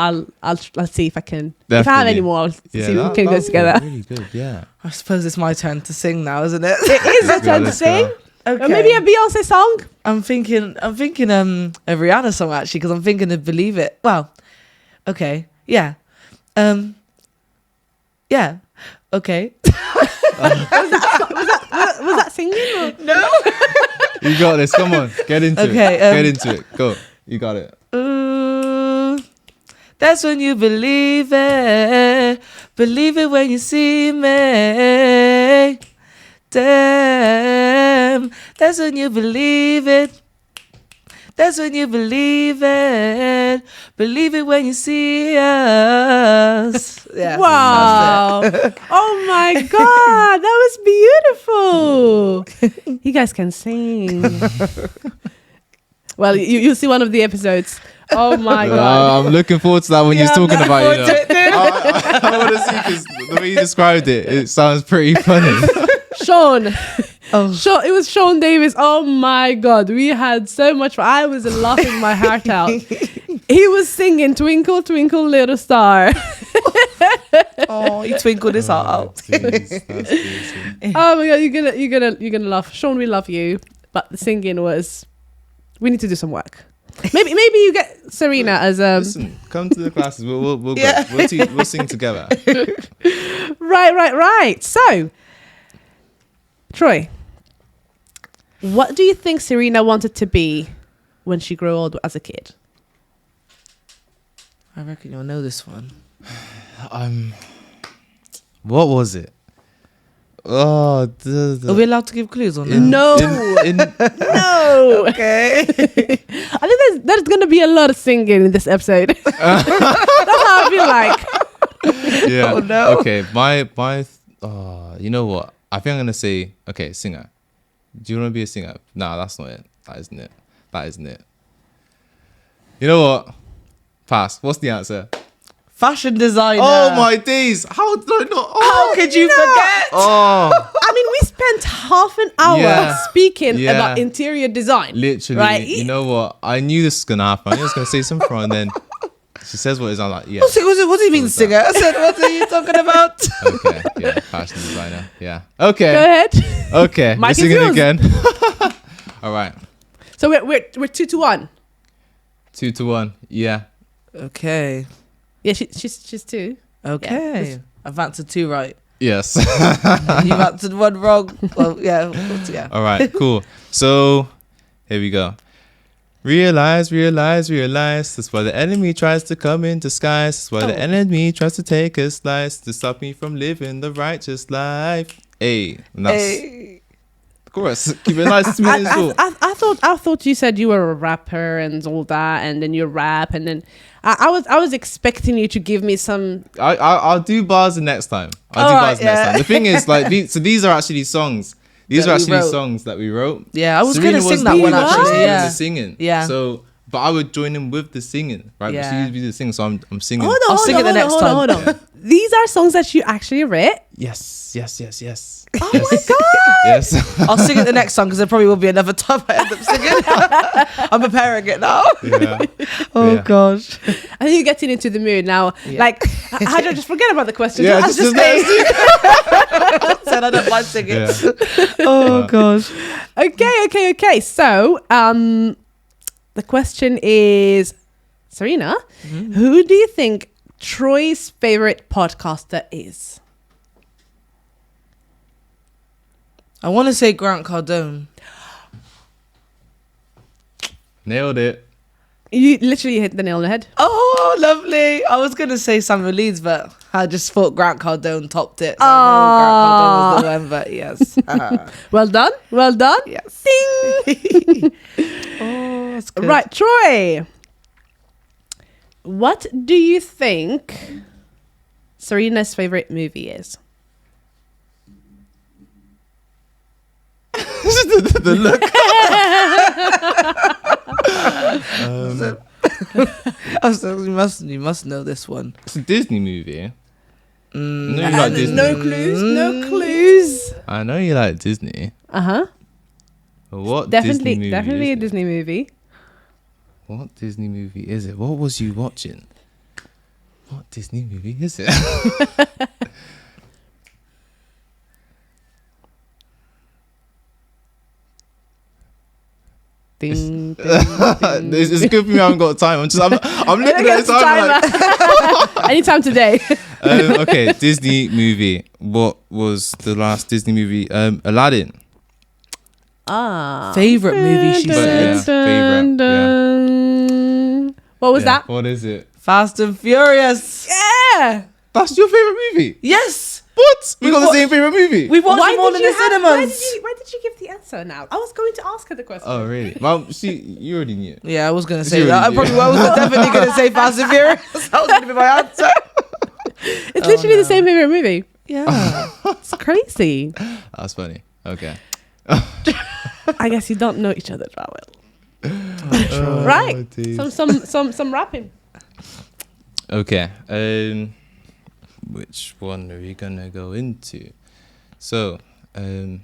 I'll see if I can. If I have Definitely. any more, I'll see if we that- can go that's together. Really good, yeah. I suppose it's my turn to sing now, isn't it? It is your Let's go, turn to let's sing. go. Okay. Or maybe a Beyonce song. I'm thinking a Rihanna song actually, because I'm thinking of Believe It. Well, okay. Yeah. Yeah. Okay. Was that singing? Or? No. You got this. Come on, get into Okay, it. Get into it. Go. You got it. That's when you believe it. Believe it when you see me. Damn. That's when you believe it. That's when you believe it. Believe it when you see us. Yeah. Wow. Oh my God. That was beautiful. You guys can sing. Well, you'll see one of the episodes. Oh my God. I'm looking forward to that when you're talking about it. I want to see, because the way you described it, it sounds pretty funny. Sean. Sean, it was Sean Davis. Oh my God. We had so much fun. I was laughing my heart out. He was singing Twinkle, Twinkle, Little Star. Oh, he twinkled his heart out. Jeez, that's decent. Oh my God, you're gonna laugh. Sean, we love you. But the singing was, we need to do some work. Maybe you get Serena as Listen, come to the classes. We'll go. We'll sing together. Right. So, Troy, what do you think Serena wanted to be when she grew old as a kid? I reckon you'll know this one. What was it? Oh, Are we allowed to give clues on that? No. No. Okay. I think there's going to be a lot of singing in this episode. That's how I feel like. Yeah. Oh, no. Okay. My. You know what? I think I'm gonna say, okay, singer. Do you want to be a singer? Nah, that's not it. That isn't it. You know what? Pass. What's the answer? Fashion designer. Oh my days! How did I not? How could you forget? Oh, I mean, we spent half an hour Yeah. speaking Yeah. about interior design. literally. Right. You know what? I knew this was gonna happen. I knew I was gonna say something wrong, and then she says what it is. I'm like, yeah. What do you mean What was singer? I said, what are you talking about? Okay. Yeah. Fashion designer. Yeah. Okay. Go ahead. Okay. Mike We're is singing yours. again. All right. So we're 2-1. 2-1. Yeah. Okay. Yeah, she's 2. Okay. Yeah. I've answered 2 right. Yes. You've answered 1 wrong. Well, yeah. All right, cool. So here we go. Realize, that's why the enemy tries to come in disguise. That's why the enemy tries to take a slice to stop me from living the righteous life. Hey, and that's Hey. of course. Keep it nice, sweet and short. I thought you said you were a rapper and all that, and then you rap, and then I was expecting you to give me some. I'll do bars the next time. I'll do bars next time. The thing is, like, these are actually songs. These That are we actually wrote. songs that we wrote. Yeah, I was Serena going to sing that doing one the- she was actually. doing Yeah. the singing. Yeah. So, but I would join in with the singing, right? But she Yeah. used to be the singing, so I'm singing. I'll sing it the next time. Hold on. These are songs that you actually wrote. Yes. Oh my God. Yes. I'll sing it the next time because there probably will be another time I end up singing. I'm preparing it now. Yeah. Oh Yeah. gosh. I think you're getting into the mood now. Yeah. Like, I just forget about the question. Yeah, Just just say. Said I don't mind singing. Yeah. Oh gosh. Okay. So, the question is, Serena, who do you think Troy's favorite podcaster is? I want to say Grant Cardone. Nailed it. You literally hit the nail on the head. Oh, lovely. I was going to say Samuel Leeds, but I just thought Grant Cardone topped it. So I know Grant Cardone was the one, but yes. Well done. Yes. Ding. Oh, that's good. Right, Troy. What do you think Serena's favorite movie is? The look. You must know this one. It's a Disney movie. I know you like And Disney. no clues. I know you like Disney. Uh-huh. But what Definitely Disney movie a is it? Disney movie. What Disney movie is it? What was you watching? What Disney movie is it? Ding, ding, It's good for me. I haven't got time. I'm looking at the time. Like, anytime today. Okay, Disney movie. What was the last Disney movie? Aladdin. Favorite movie, she But said. yeah, favorite. Yeah. What was Yeah. that? What is it? Fast and Furious. Yeah. That's your favorite movie? Yes. What? We got the watched- same favorite movie. We watched them all in the cinemas. Why did you give the answer now? I was going to ask her the question. Oh really? Well, you already knew. Yeah, I was gonna It's say that. I really probably you. was definitely gonna say Fast and Furious. That was gonna be my answer. It's literally the same favorite movie. Yeah. It's crazy. That's funny. Okay. I guess you don't know each other that well. Oh, Right. geez. Some rapping. Okay. Which one are we gonna go into? So, everybody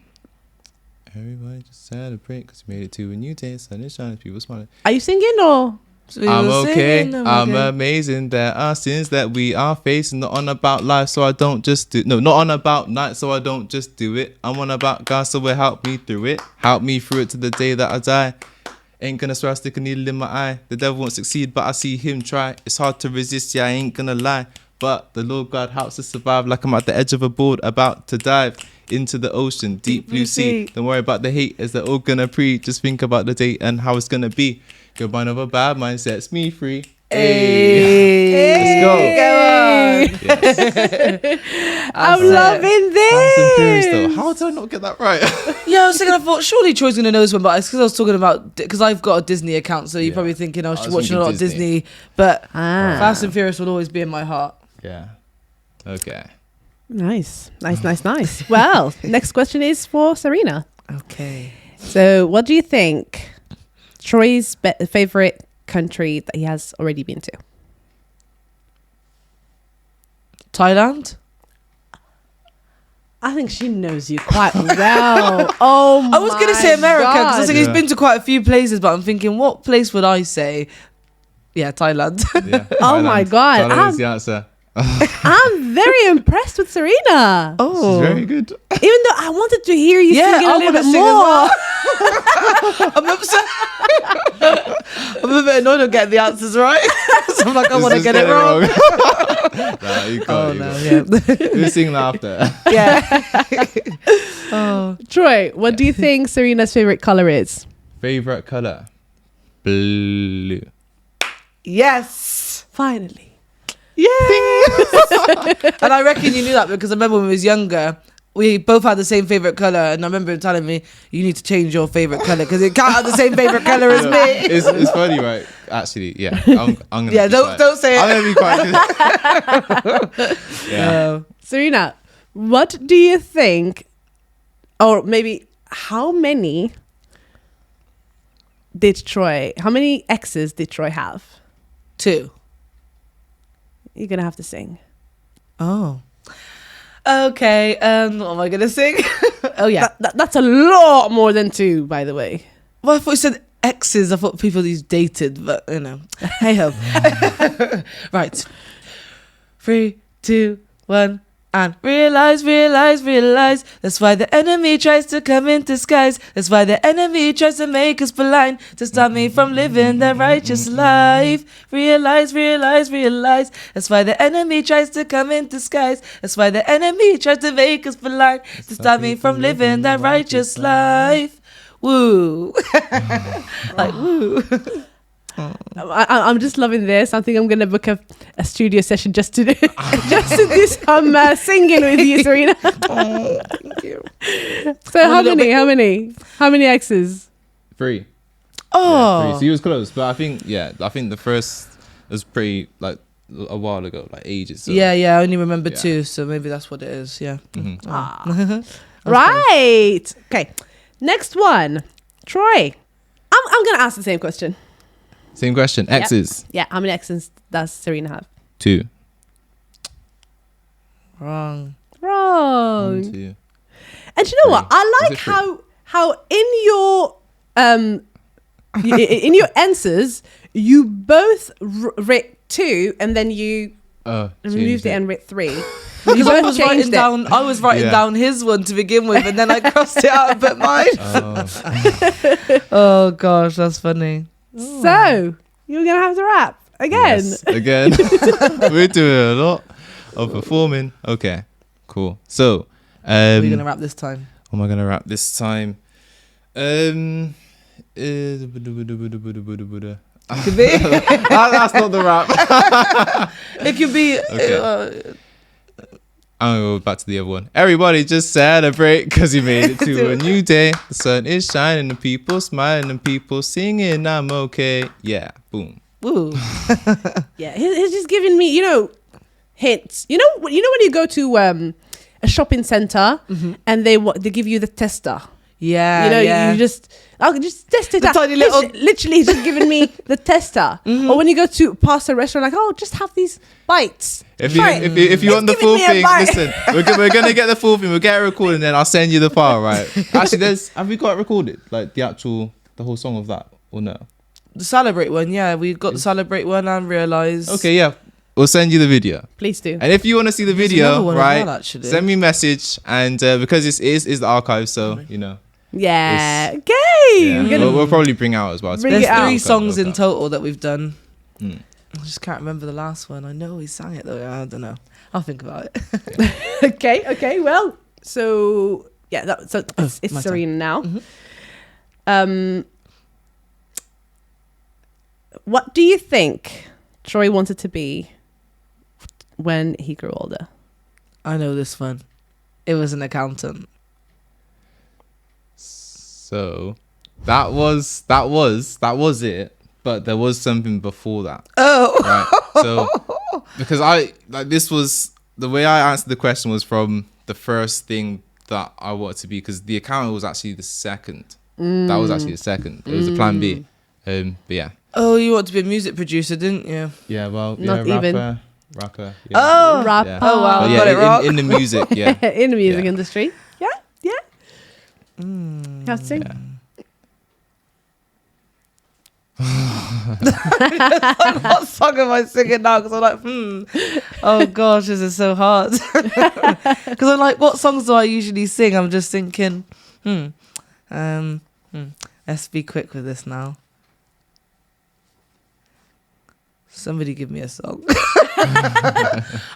just celebrate because we made it to a new day. Sun is shining, people smiling. Are you singing or? I'm okay. I'm amazing. There are sins that we are facing. Not on about life, so I don't just do. No, not on about night, so I don't just do it. I'm on about God, so will help me through it. Help me through it to the day that I die. Ain't gonna swear I stick a needle in my eye. The devil won't succeed, but I see him try. It's hard to resist, yeah, I ain't gonna lie. But the Lord God helps us survive like I'm at the edge of a board about to dive into the ocean, deep blue sea. Don't worry about the haters, they're all gonna pre. Just think about the day and how it's gonna be. Good mind over bad mind sets me free. Hey. Let's go. Yes. I'm loving Fast and Furious, though. this. How did I not get that right? Yeah, I was thinking. I thought surely Troy's gonna know this one, but it's because I was talking about because I've got a Disney account, so you're Yeah. probably thinking, oh, I she's was watching a lot thinking of Disney. But Ah. Fast and Furious will always be in my heart. Yeah. Okay. Nice. Well, next question is for Serena. Okay. So, what do you think Troy's favorite country that he has already been to? Thailand. I think she knows you quite well. Oh, I was gonna say America because I was thinking Yeah. he's been to quite a few places, but I'm thinking, what place would I say? Yeah, Thailand. Yeah. Oh my Thailand. God. Thailand is the answer. I'm very impressed with Serena. Oh, She's very good. Even though I wanted to hear you Yeah, sing it I a little wanna bit sing as more. I'm upset. I'm a bit annoyed at getting the answers right. So I'm like, I want to Just get it wrong. Nah, you can't. Oh you no, can't. yeah, We'll sing after. yeah. Oh, Troy, what do you think Serena's favorite color is? Favorite color? Blue. yes. Finally. Yeah. And I reckon you knew that because I remember when we was younger, we both had the same favorite color, and I remember him telling me you need to change your favorite color because it can't have the same favorite color as me. It's funny, right? Actually, yeah. I'm gonna Yeah, be don't quiet. say it. I'm gonna be quiet. Yeah. Serena, what do you think, or maybe how many exes did Troy have? 2. You're going to have to sing. Oh. Okay. What am I gonna sing? Oh yeah. That's a lot more than 2, by the way. Well, I thought you said exes. I thought people he's dated, but you know. Hey ho. Right. 3, 2, 1. And realize. That's why the enemy tries to come in disguise. That's why the enemy tries to make us blind, to stop me from living the righteous life. Realize. That's why the enemy tries to come in disguise. That's why the enemy tries to make us blind, to stop me from living that righteous life. Woo. Like woo. I'm just loving this. I think I'm going to book a studio session just to do some singing with you, Serena. Thank you. So how many exes? 3. Oh. Yeah, 3. So he was close, but I think the first was pretty like a while ago, like ages. So. Yeah, I only remember Yeah. 2, so maybe that's what it is. Yeah. Mhm. Right. Okay. Next one. Troy. I'm going to ask the same question. Same question. Exes. Yeah. How many exes does Serena have? 2. Wrong. Wrong. 1, 2. And you know what? I Is like it 3? how in your in your answers you both wrote 2 and then you removed it and wrote 3. Because I both was changed writing it. down, I was writing Yeah. down his one to begin with, and then I crossed it out and put mine. Oh, Oh gosh, that's funny. So you're gonna have to rap again. yes, again. We're doing a lot of performing. Okay, cool. So, We're gonna rap this time. what am I gonna rap this time? Could be. That's not the rap. It could be. Okay. I'm gonna go back to the other one. Everybody just celebrate because you made it to a new day. The sun is shining, the people smiling, and people singing. I'm okay. Yeah, boom. Woo. Yeah, he's just giving me, hints. You know when you go to a shopping center and they give you the tester. Yeah. You just test it The out. tiny little- Literally, he's just giving me the tester. Or when you go to past a restaurant, like, oh, just have these bites. If Try you it. if you want the giving full me a thing, bite. listen, we're gonna get the full thing. We'll get it recorded, and then I'll send you the file. Right? Actually, have we got it recorded? Like the whole song of that, or no? The Celebrate one, yeah. We got the Celebrate one and Realize. Okay, yeah. We'll send you the video. Please do. And if you want to see the another video, one as right, well, actually. send me a message. And because it is the archive, so Yeah. It's- Okay. yeah, We're gonna we'll probably bring out as well. Bring There's it out. 3 songs in Okay. total that we've done. Mm. I just can't remember the last one. I know we sang it though. I don't know. I'll think about it. Okay. Well, so yeah, it's my Serena now. Mhm. What do you think Troy wanted to be when he grew older? I know this one. It was an accountant. So that was it. But there was something before that. Oh. Right. So because this was the way I answered the question was from the first thing that I wanted to be, because the accountant was actually the second. That was actually the second. It was a plan B. But yeah. Oh, you wanted to be a music producer, didn't you? Yeah, well, Not yeah, even. rapper. Yeah. Oh. Rapper. Yeah. Oh, wow. But I got it wrong. in the music, yeah. In the music Yeah. industry. Yeah. You have to sing. Yeah. What song am I singing now? Because I'm like, Oh gosh, this is so hard. Because I'm like, what songs do I usually sing? I'm just thinking, let's be quick with this now. Somebody give me a song.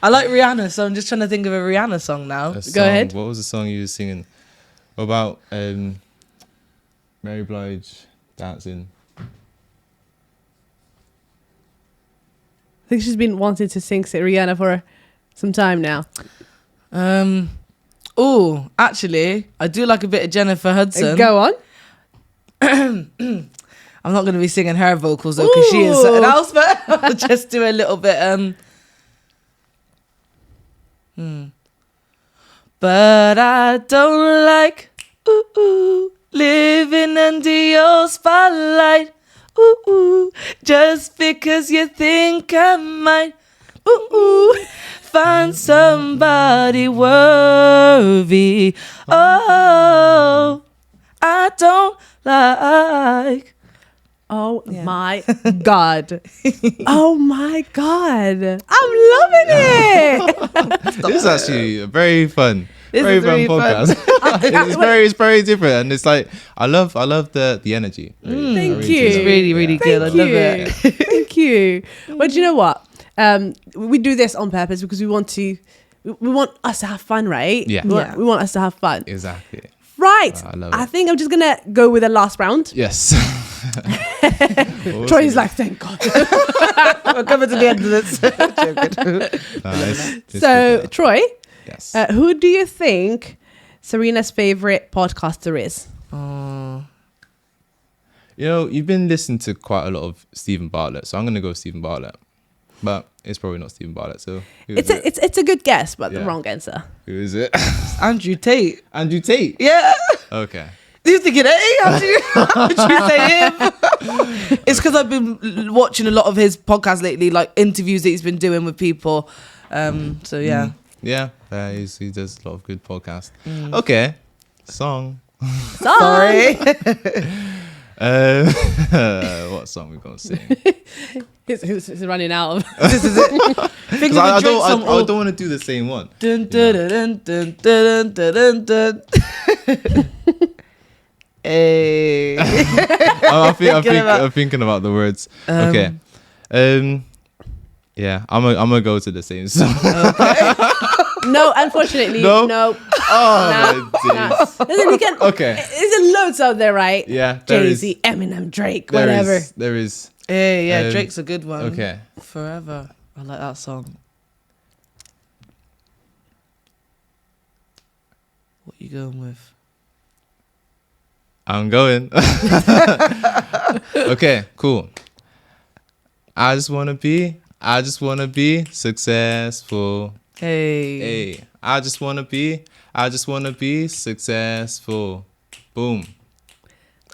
I like Rihanna, so I'm just trying to think of a Rihanna song now. A song. Go ahead. What was the song you were singing? About Mary Blige dancing. I think she's been wanting to sing Rihanna for some time now. Oh, actually, I do like a bit of Jennifer Hudson. Go on. I'm not going to be singing her vocals though, because she is Ooh. something else, but I'll just do a little bit. But I don't like living under your spotlight. Just because you think I might find somebody worthy. Oh, I don't like. Oh Yeah. my God. Oh my God. I'm loving it. This is actually a very fun, This very is fun really fun. podcast. it's very different, and it's like I love the energy. Really. Thank I really you. do It's love it. really, really Yeah. good. I love it. Thank you. But you know what? We do this on purpose because we want us to have fun, right? Yeah. We want us to have fun. Exactly. Right. I love I it. think I'm just going to go with the last round. Yes. Troy's like, thank God. We're coming to the end of this. Joking. So, Troy, yes. who do you think Serena's favorite podcaster is? Oh. You know, you've been listening to quite a lot of Stephen Bartlett, so I'm gonna go with Stephen Bartlett. But it's probably not Stephen Bartlett. So who is it? It's a good guess, but the Yeah. wrong answer. Who is it? Andrew Tate. Andrew Tate. Yeah. Okay. Do you think it? How did you say him? It's because I've been watching a lot of his podcasts lately, like interviews that he's been doing with people. So yeah. Yeah. He does a lot of good podcasts. Okay. Song. Sorry. What song we gonna sing? He's running out of. This is it. Think 'Cause of a I Drake song. don't want to do the same one. Dun, dun, dun, dun, dun, dun, dun, dun. Hey. I'm thinking about the words. Okay. Yeah, I'm gonna go to the same song. No, unfortunately, No? no. Oh, my days. Listen, you can. Okay. There's loads out there, right? Yeah, there is. Jay-Z, Eminem, Drake, There whatever. is. There is. Hey, yeah, Drake's a good one. Okay. Forever. I like that song. What you going with? I'm going. Okay, cool. I just wanna be successful. Hey. Hey, I just wanna be successful. Boom.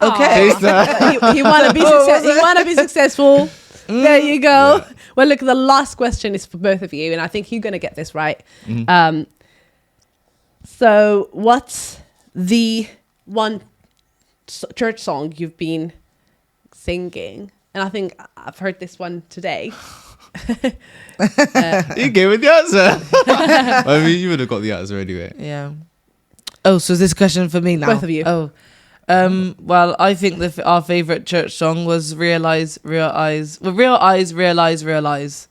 Okay. Taste that. You want to be successful. You want to be successful. There you go. Yeah. Well, look, the last question is for both of you, and I think you're going to get this right. Mhm. So, what's the one church song you've been singing? And I think I've heard this one today. You gave it the answer. I mean, you would have got the answer anyway. Yeah. Oh, so is this question for me now? Both of you. Oh. Well, I think our favorite church song was Realize, Realize. Well, Real Eyes, Realize, Realize.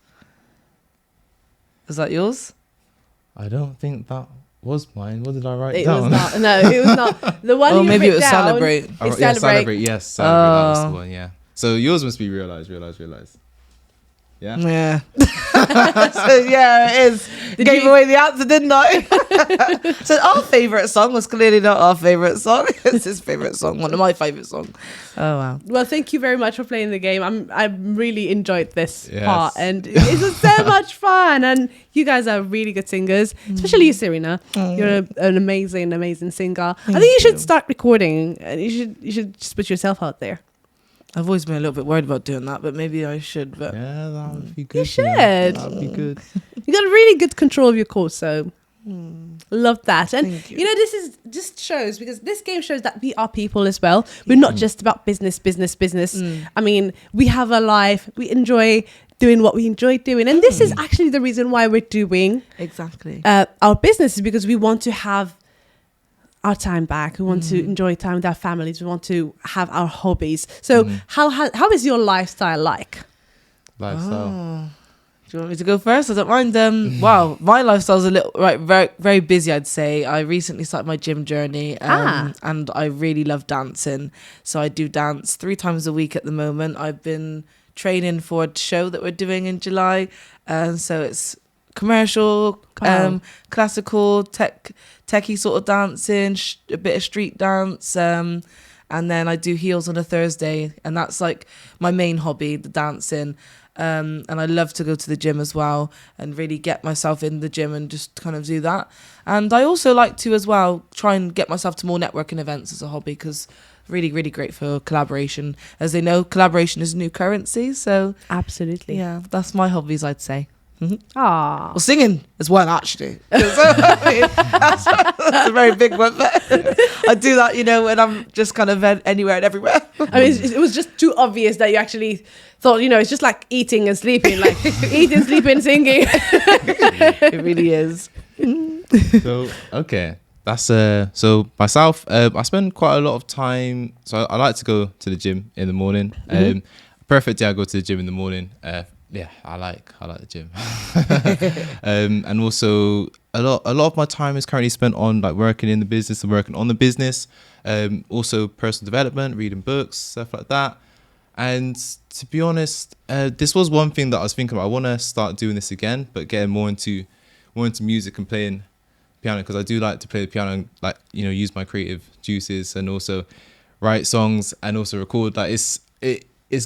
Is that yours? I don't think that was mine. What did I write It down? was not. No, it was not. The one Oh, you maybe it wrote was down Celebrate. is Yeah, Celebrate. celebrate. Yes, celebrate. That was Oh. the one. Yeah. So yours must be realize. Yeah. Yeah. So yeah, it is. Did Gave you- away the answer, didn't I? So our favourite song was clearly not our favourite song. It's his favourite song, one of my favourite songs. Oh wow. Well, thank you very much for playing the game. I really enjoyed this Yes. part, and it was so much fun. And you guys are really good singers, especially you, Serena. You're an amazing singer. I think you should start recording, and you should just put yourself out there. I've always been a little bit worried about doing that, but maybe I should. But Yeah, that would be good. You should. That would be good. You got really good control of your course, so love that. And Thank you. you know, this is just shows, because this game shows that we are people as well. We're not just about business. I mean, we have a life. We enjoy doing what we enjoy doing, and this is actually the reason why we're doing exactly. our business, is because we want to have our time back. We want to enjoy time with our families. We want to have our hobbies. So how is your lifestyle like? Lifestyle. Oh. Do you want me to go first? I don't mind. Wow, my lifestyle's a little very very busy, I'd say. I recently started my gym journey, and I really love dancing. So I do dance 3 times a week at the moment. I've been training for a show that we're doing in July, and so it's commercial, Wow. classical, techie sort of dancing, a bit of street dance, and then I do heels on a Thursday, and that's like my main hobby, the dancing. And I love to go to the gym as well and really get myself in the gym and just kind of do that. And I also like to as well try and get myself to more networking events as a hobby, because really, really great for collaboration. As they know, collaboration is new currency. So Absolutely. yeah, that's my hobbies, I'd say. Ah. Well, singing as well, actually. That's a very big one. But I do that, when I'm just kind of anywhere and everywhere. I mean, it was just too obvious that you actually thought, it's just like eating and sleeping, like eating, sleeping, singing. It really is. So okay, that's so myself. I spend quite a lot of time. So I like to go to the gym in the morning. Perfect day, I go to the gym in the morning. Yeah, I like the gym. And also a lot of my time is currently spent on like working in the business and working on the business. Also personal development, reading books, stuff like that. And to be honest, this was one thing that I was thinking about. I want to start doing this again, but getting more into music and playing piano, because I do like to play the piano and like use my creative juices and also write songs and also record. Like it's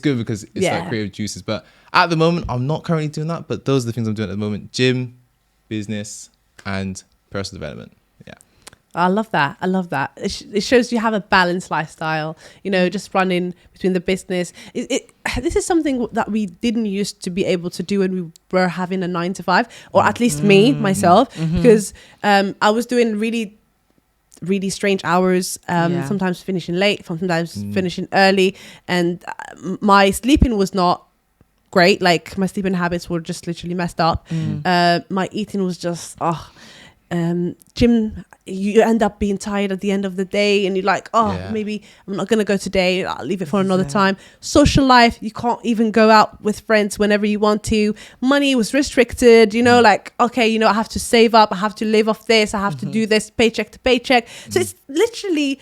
good because it's like creative juices. But at the moment, I'm not currently doing that. But those are the things I'm doing at the moment: gym, business, and personal development. Yeah. I love that. It shows you have a balanced lifestyle, just running between the business. This is something that we didn't used to be able to do when we were having a 9 to 5, or at least myself, because I was doing really really strange hours, sometimes finishing late, sometimes finishing early. And my sleeping was not great. Like my sleeping habits were just literally messed up. My eating was just, gym, you end up being tired at the end of the day and you're like, maybe I'm not going to go today. I'll leave it for another time. Social life, you can't even go out with friends whenever you want to. Money was restricted, like, okay, I have to save up. I have to live off this. I have to do this paycheck to paycheck. So it's literally,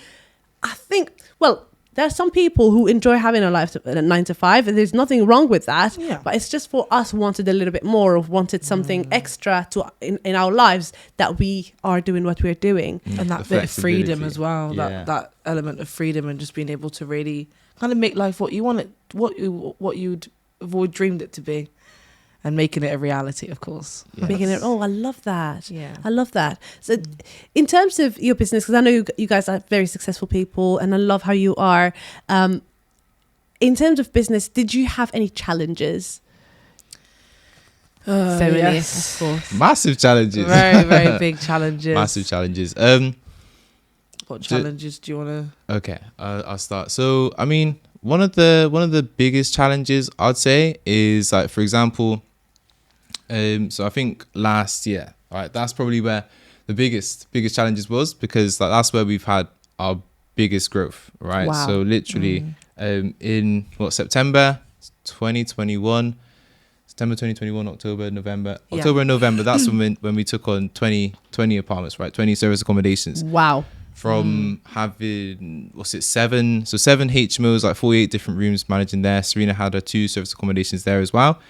I think, well, there are some people who enjoy having a life at 9 to 5, and there's nothing wrong with that. Yeah. But it's just for us who wanted a little bit more, or wanted something extra in our lives, that we are doing what we're doing. And that bit of freedom as well, that element of freedom, and just being able to really kind of make life what you want it, what you'd have always dreamed it to be. And making it a reality, of course. Yes. Making it. Oh, I love that. Yeah, I love that. So, in terms of your business, because I know you guys are very successful people, and I love how you are. In terms of business, did you have any challenges? So many, yes, of course. Massive challenges. Very, very big challenges. Massive challenges. What challenges do you want to? Okay, I'll start. So, I mean, one of the biggest challenges I'd say is, like, for example. So I think last year, right, that's probably where the biggest challenges was, because like that's where we've had our biggest growth, right? Wow. So literally, in September 2021, October and November. That's when we took on 20 apartments, right? 20 service accommodations. Wow. From having seven HMOs, like 48 different rooms managing there. Serena had her 2 service accommodations there as well.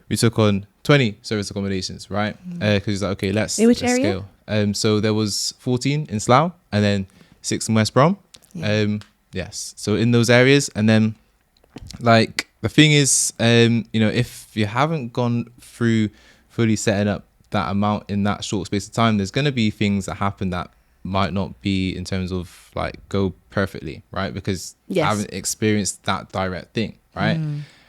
We took on 20 service accommodations, right? Because it's like, okay, let's area? Scale. So there was 14 in Slough, and then 6 in West Brom. Yes. So in those areas, and then like the thing is, if you haven't gone through fully setting up that amount in that short space of time, there's going to be things that happen that might not be in terms of like go perfectly, right? Because you haven't experienced that direct thing, right?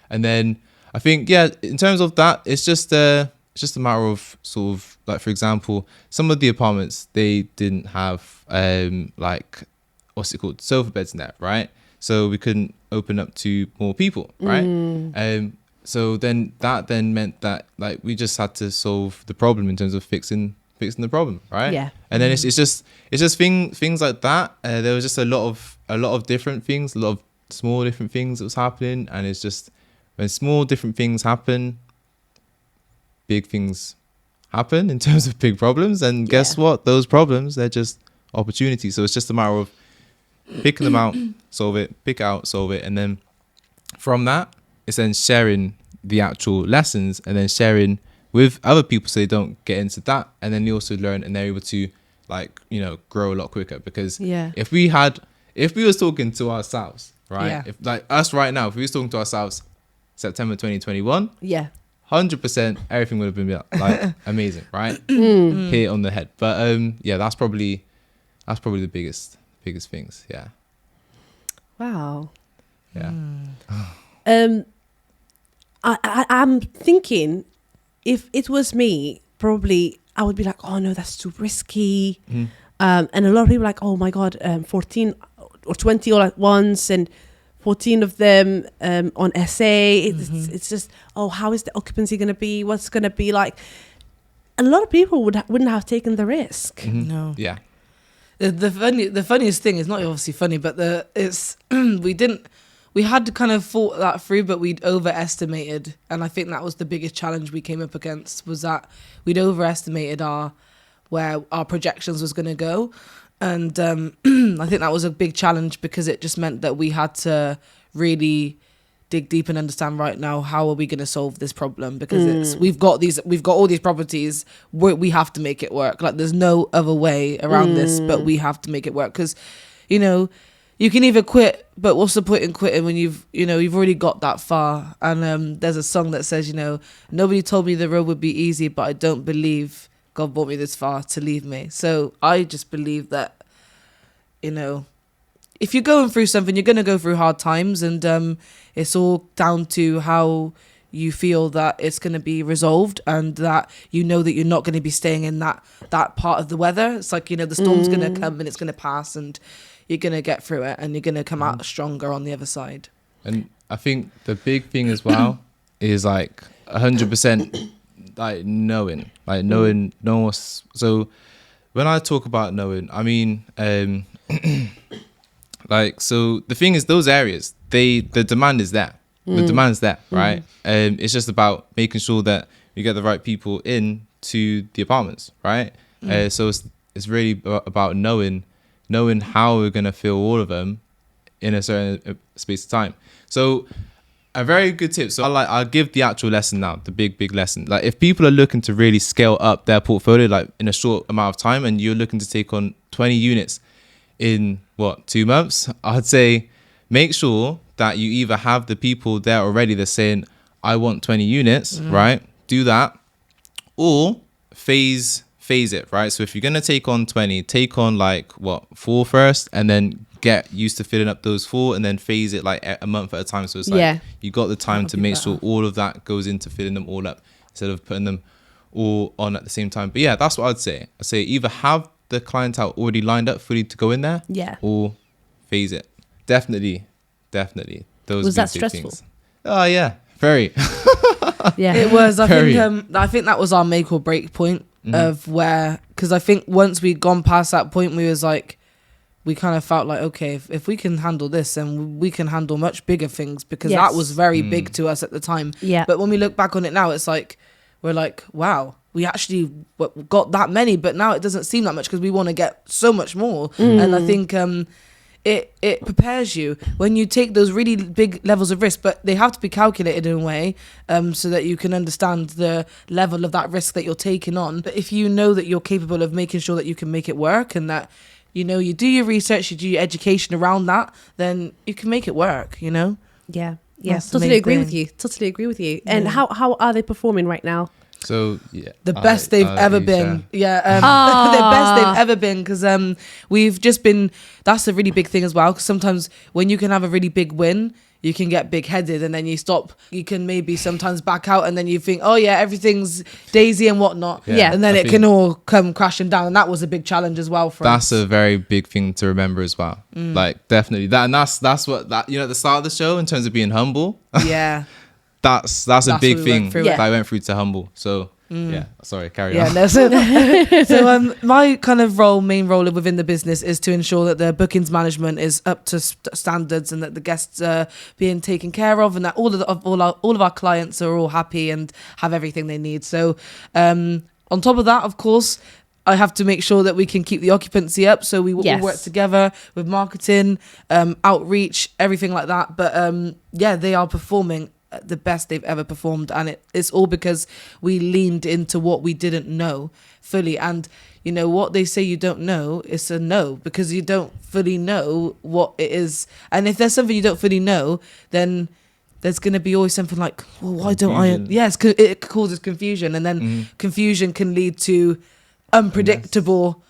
And then I think, in terms of that, it's just a matter of sort of like, for example, some of the apartments, they didn't have like, what's it called, sofa beds in there, right? So we couldn't open up to more people, right? So then that meant that like we just had to solve the problem in terms of fixing the problem, right? Yeah. And then it's just things like that. There was just a lot of different things, a lot of small different things that was happening, and it's just. When small different things happen, big things happen in terms of big problems. And guess what? Those problems, they're just opportunities. So it's just a matter of picking them out, solve it, pick out, solve it. And then from that, it's then sharing the actual lessons and then sharing with other people so they don't get into that. And then they also learn and they're able to grow a lot quicker. Because if we was talking to ourselves, right? If like us right now, if we was talking to ourselves, September 2021, 100% everything would have been like amazing, right? Hit on the head. But that's probably the biggest things. Wow. Yeah. I'm thinking, if it was me, probably I would be like, oh no, that's too risky. And a lot of people are like, oh my god, 14 or 20 all at once, and 14 of them on SA. It's just, how is the occupancy going to be? What's going to be like? A lot of people wouldn't have taken the risk. No. Yeah. The funniest thing is not obviously funny, but we had kind of thought that through, but we'd overestimated, and I think that was the biggest challenge we came up against, was that we'd overestimated where our projections was going to go. And I think that was a big challenge, because it just meant that we had to really dig deep and understand right now, how are we going to solve this problem? Because we've got all these properties, we have to make it work. Like there's no other way around this, but we have to make it work. Because, you can either quit, but what's the point in quitting when you've already got that far? And there's a song that says, nobody told me the road would be easy, but I don't believe God brought me this far to leave me. So I just believe that, if you're going through something, you're going to go through hard times, and it's all down to how you feel that it's going to be resolved and that you know that you're not going to be staying in that part of the weather. It's like, the storm's going to come and it's going to pass and you're going to get through it and you're going to come out stronger on the other side. And I think the big thing as well is like 100% like knowing. So when I talk about knowing, I mean, like, so the thing is, those areas, the demand is there. The demand is there, right? It's just about making sure that you get the right people in to the apartments, right? So it's really about knowing how we're gonna fill all of them in a certain space of time. So a very good tip. So I'll give the actual lesson now, the big lesson. Like, if people are looking to really scale up their portfolio, like in a short amount of time, and you're looking to take on 20 units in 2 months, I'd say make sure that you either have the people there already that's saying, I want 20 units, right? Do that, or phase it, right? So if you're gonna take on 20, take on 4 first, and then get used to filling up those 4, and then phase it like a month at a time. So it's like you got the time to make sure all of that goes into filling them all up instead of putting them all on at the same time. But yeah, that's what I'd say. I'd say either have the clientele already lined up fully to go in there, or phase it. Definitely. Those was that big stressful? things. Oh yeah, very. Yeah, It was. I Very. think that was our make or break point of where, because I think once we'd gone past that point, we kind of felt like, okay, if we can handle this, then we can handle much bigger things, because that was very big to us at the time. Yeah. But when we look back on it now, it's like, we're like, wow, we actually got that many, but now it doesn't seem that much because we want to get so much more. And I think it prepares you when you take those really big levels of risk, but they have to be calculated in a way so that you can understand the level of that risk that you're taking on. But if you know that you're capable of making sure that you can make it work, and that you do your research, you do your education around that, then you can make it work, Yeah. That's the Totally main agree thing. with you. And how are they performing right now? So yeah, The best they've ever been. Yeah, the best they've ever been, because we've just been, that's a really big thing as well, because sometimes when you can have a really big win, you can get big-headed and then you can maybe sometimes back out, and then you think, oh yeah, everything's daisy and whatnot. Yeah. And then I it can all come crashing down, and that was a big challenge as well for us. That's a very big thing to remember as well. Like, definitely that, and that's what at the start of the show, in terms of being humble. Yeah. that's a That's big what we went thing through. that I went through to humble. So yeah, sorry, carry Yeah, on. no, so my kind of main role within the business is to ensure that the bookings management is up to standards, and that the guests are being taken care of, and that all of our clients are all happy and have everything they need. So on top of that, of course, I have to make sure that we can keep the occupancy up. So we work together with marketing, outreach, everything like that. But they are performing the best they've ever performed, and it's all because we leaned into what we didn't know fully. And what they say you don't know is a no, because you don't fully know what it is. And if there's something you don't fully know, then there's going to be always something like, well, why don't I? Yes, it causes confusion, and then confusion can lead to unpredictable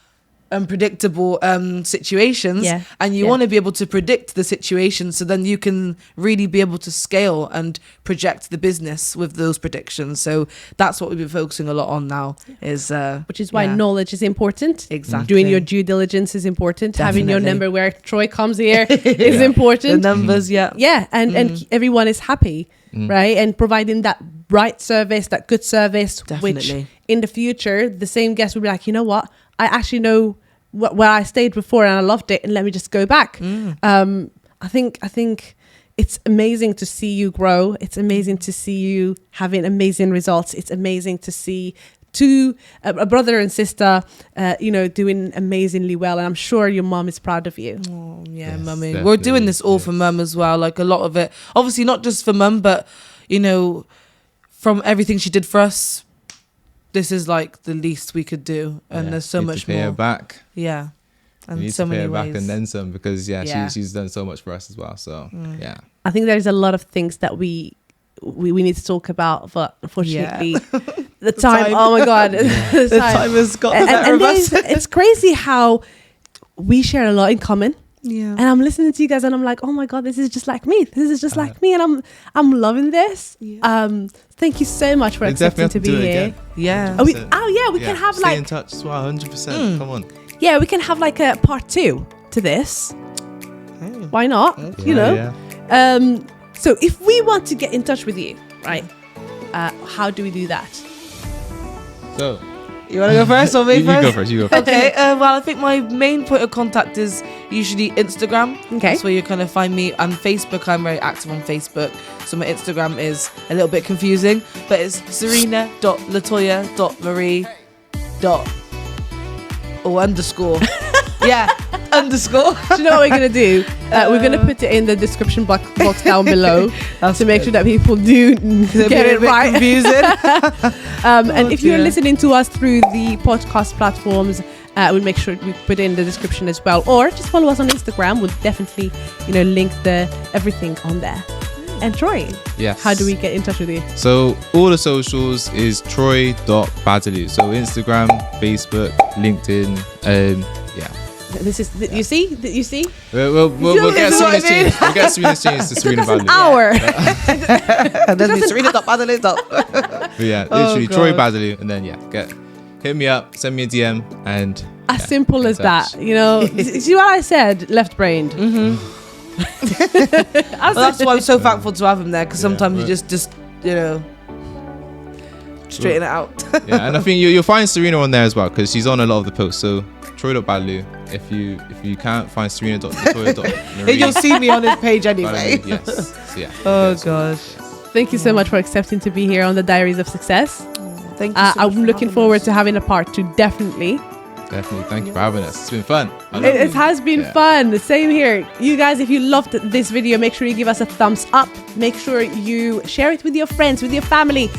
situations, and you want to be able to predict the situation, so then you can really be able to scale and project the business with those predictions. So that's what we've been focusing a lot on now, is which is why knowledge is important. Exactly. Doing your due diligence is important. Definitely. Having your number where Troy comes here is important. The numbers, and everyone is happy, right? And providing that right service, that good service, Definitely. which in the future the same guest will be like, you know what, I actually know where I stayed before and I loved it, and let me just go back. I think it's amazing to see you grow. It's amazing to see you having amazing results. It's amazing to see a brother and sister doing amazingly well, and I'm sure your mom is proud of you. Oh yeah, Yes, mummy. definitely. We're doing this all for mum as well. Like, a lot of it, obviously not just for mum, but from everything she did for us, this is like the least we could do, and there's so You need much to pay more. her back. Yeah, You and need so to pay many her back ways. and then some, because Yeah. she's done so much for us as well. So yeah. I think there's a lot of things that we need to talk about, but unfortunately the time, oh my god, The time has got the better and of us. it's crazy how we share a lot in common. Yeah. And I'm listening to you guys and I'm like, oh my God, this is just like me. This is just like me. And I'm loving this. Yeah. Thank you so much for We accepting to definitely be have to do it here. again. Yeah. We can have Stay like, in touch as well, 100%. Come on. yeah, we can have like a part 2 to this. Why not? You know? Yeah. So if we want to get in touch with you, right? How do we do that? So, You want to go first or me you first? go first. You go first. Okay, well, I think my main point of contact is usually Instagram. Okay. That's where you're going to find me. And Facebook, I'm very active on Facebook. So my Instagram is a little bit confusing, but it's serena.latoya.marie. Underscore. Yeah, underscore. Do you know what we're going to do? We're going to put it in the description box down below to make sure that people do get it right. Confusing. And if you're dear. listening to us through the podcast platforms, we'll make sure we put it in the description as well. Or just follow us on Instagram. We'll definitely, link everything on there. And Troy, Yes. how do we get in touch with you? So all the socials is troy.badaloo. So Instagram, Facebook, LinkedIn, yeah. This is you see. We'll get Serena's change. We'll get Serena's change to Serena That's an Badaloo. hour. And then serena.badaloo. But yeah, Oh, literally Troy God. Badaloo, and then hit me up, send me a DM, and As simple as touch. that. See what I said? Left-brained. Well, that's why I'm so thankful to have him there, because sometimes you right. just straighten it out. Yeah, and I think you'll find Serena on there as well because she's on a lot of the posts. So Troy.Badaloo. If you can't find Serena.Latoya.Marie, You'll see me on his page anyway. Badaloo, yes. So, yeah. Oh Yes. gosh. Thank you so much for accepting to be here on the Diaries of Success. Thank you. So much I'm for looking having forward us. to having a part 2, definitely. Definitely. Thank you for having us. It's been fun. I love It has been Yeah. fun. Same here. You guys, if you loved this video, make sure you give us a thumbs up. Make sure you share it with your friends, with your family.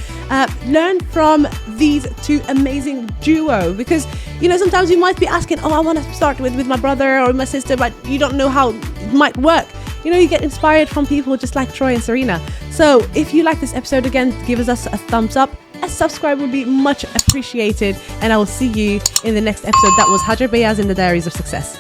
Learn from these two amazing duo because, sometimes you might be asking, oh, I want to start with my brother or my sister, but you don't know how it might work. You get inspired from people just like Troy and Serena. So if you like this episode, again, give us a thumbs up. A subscribe would be much appreciated. And I will see you in the next episode. That was Hajar Bayaz in the Diaries of Success.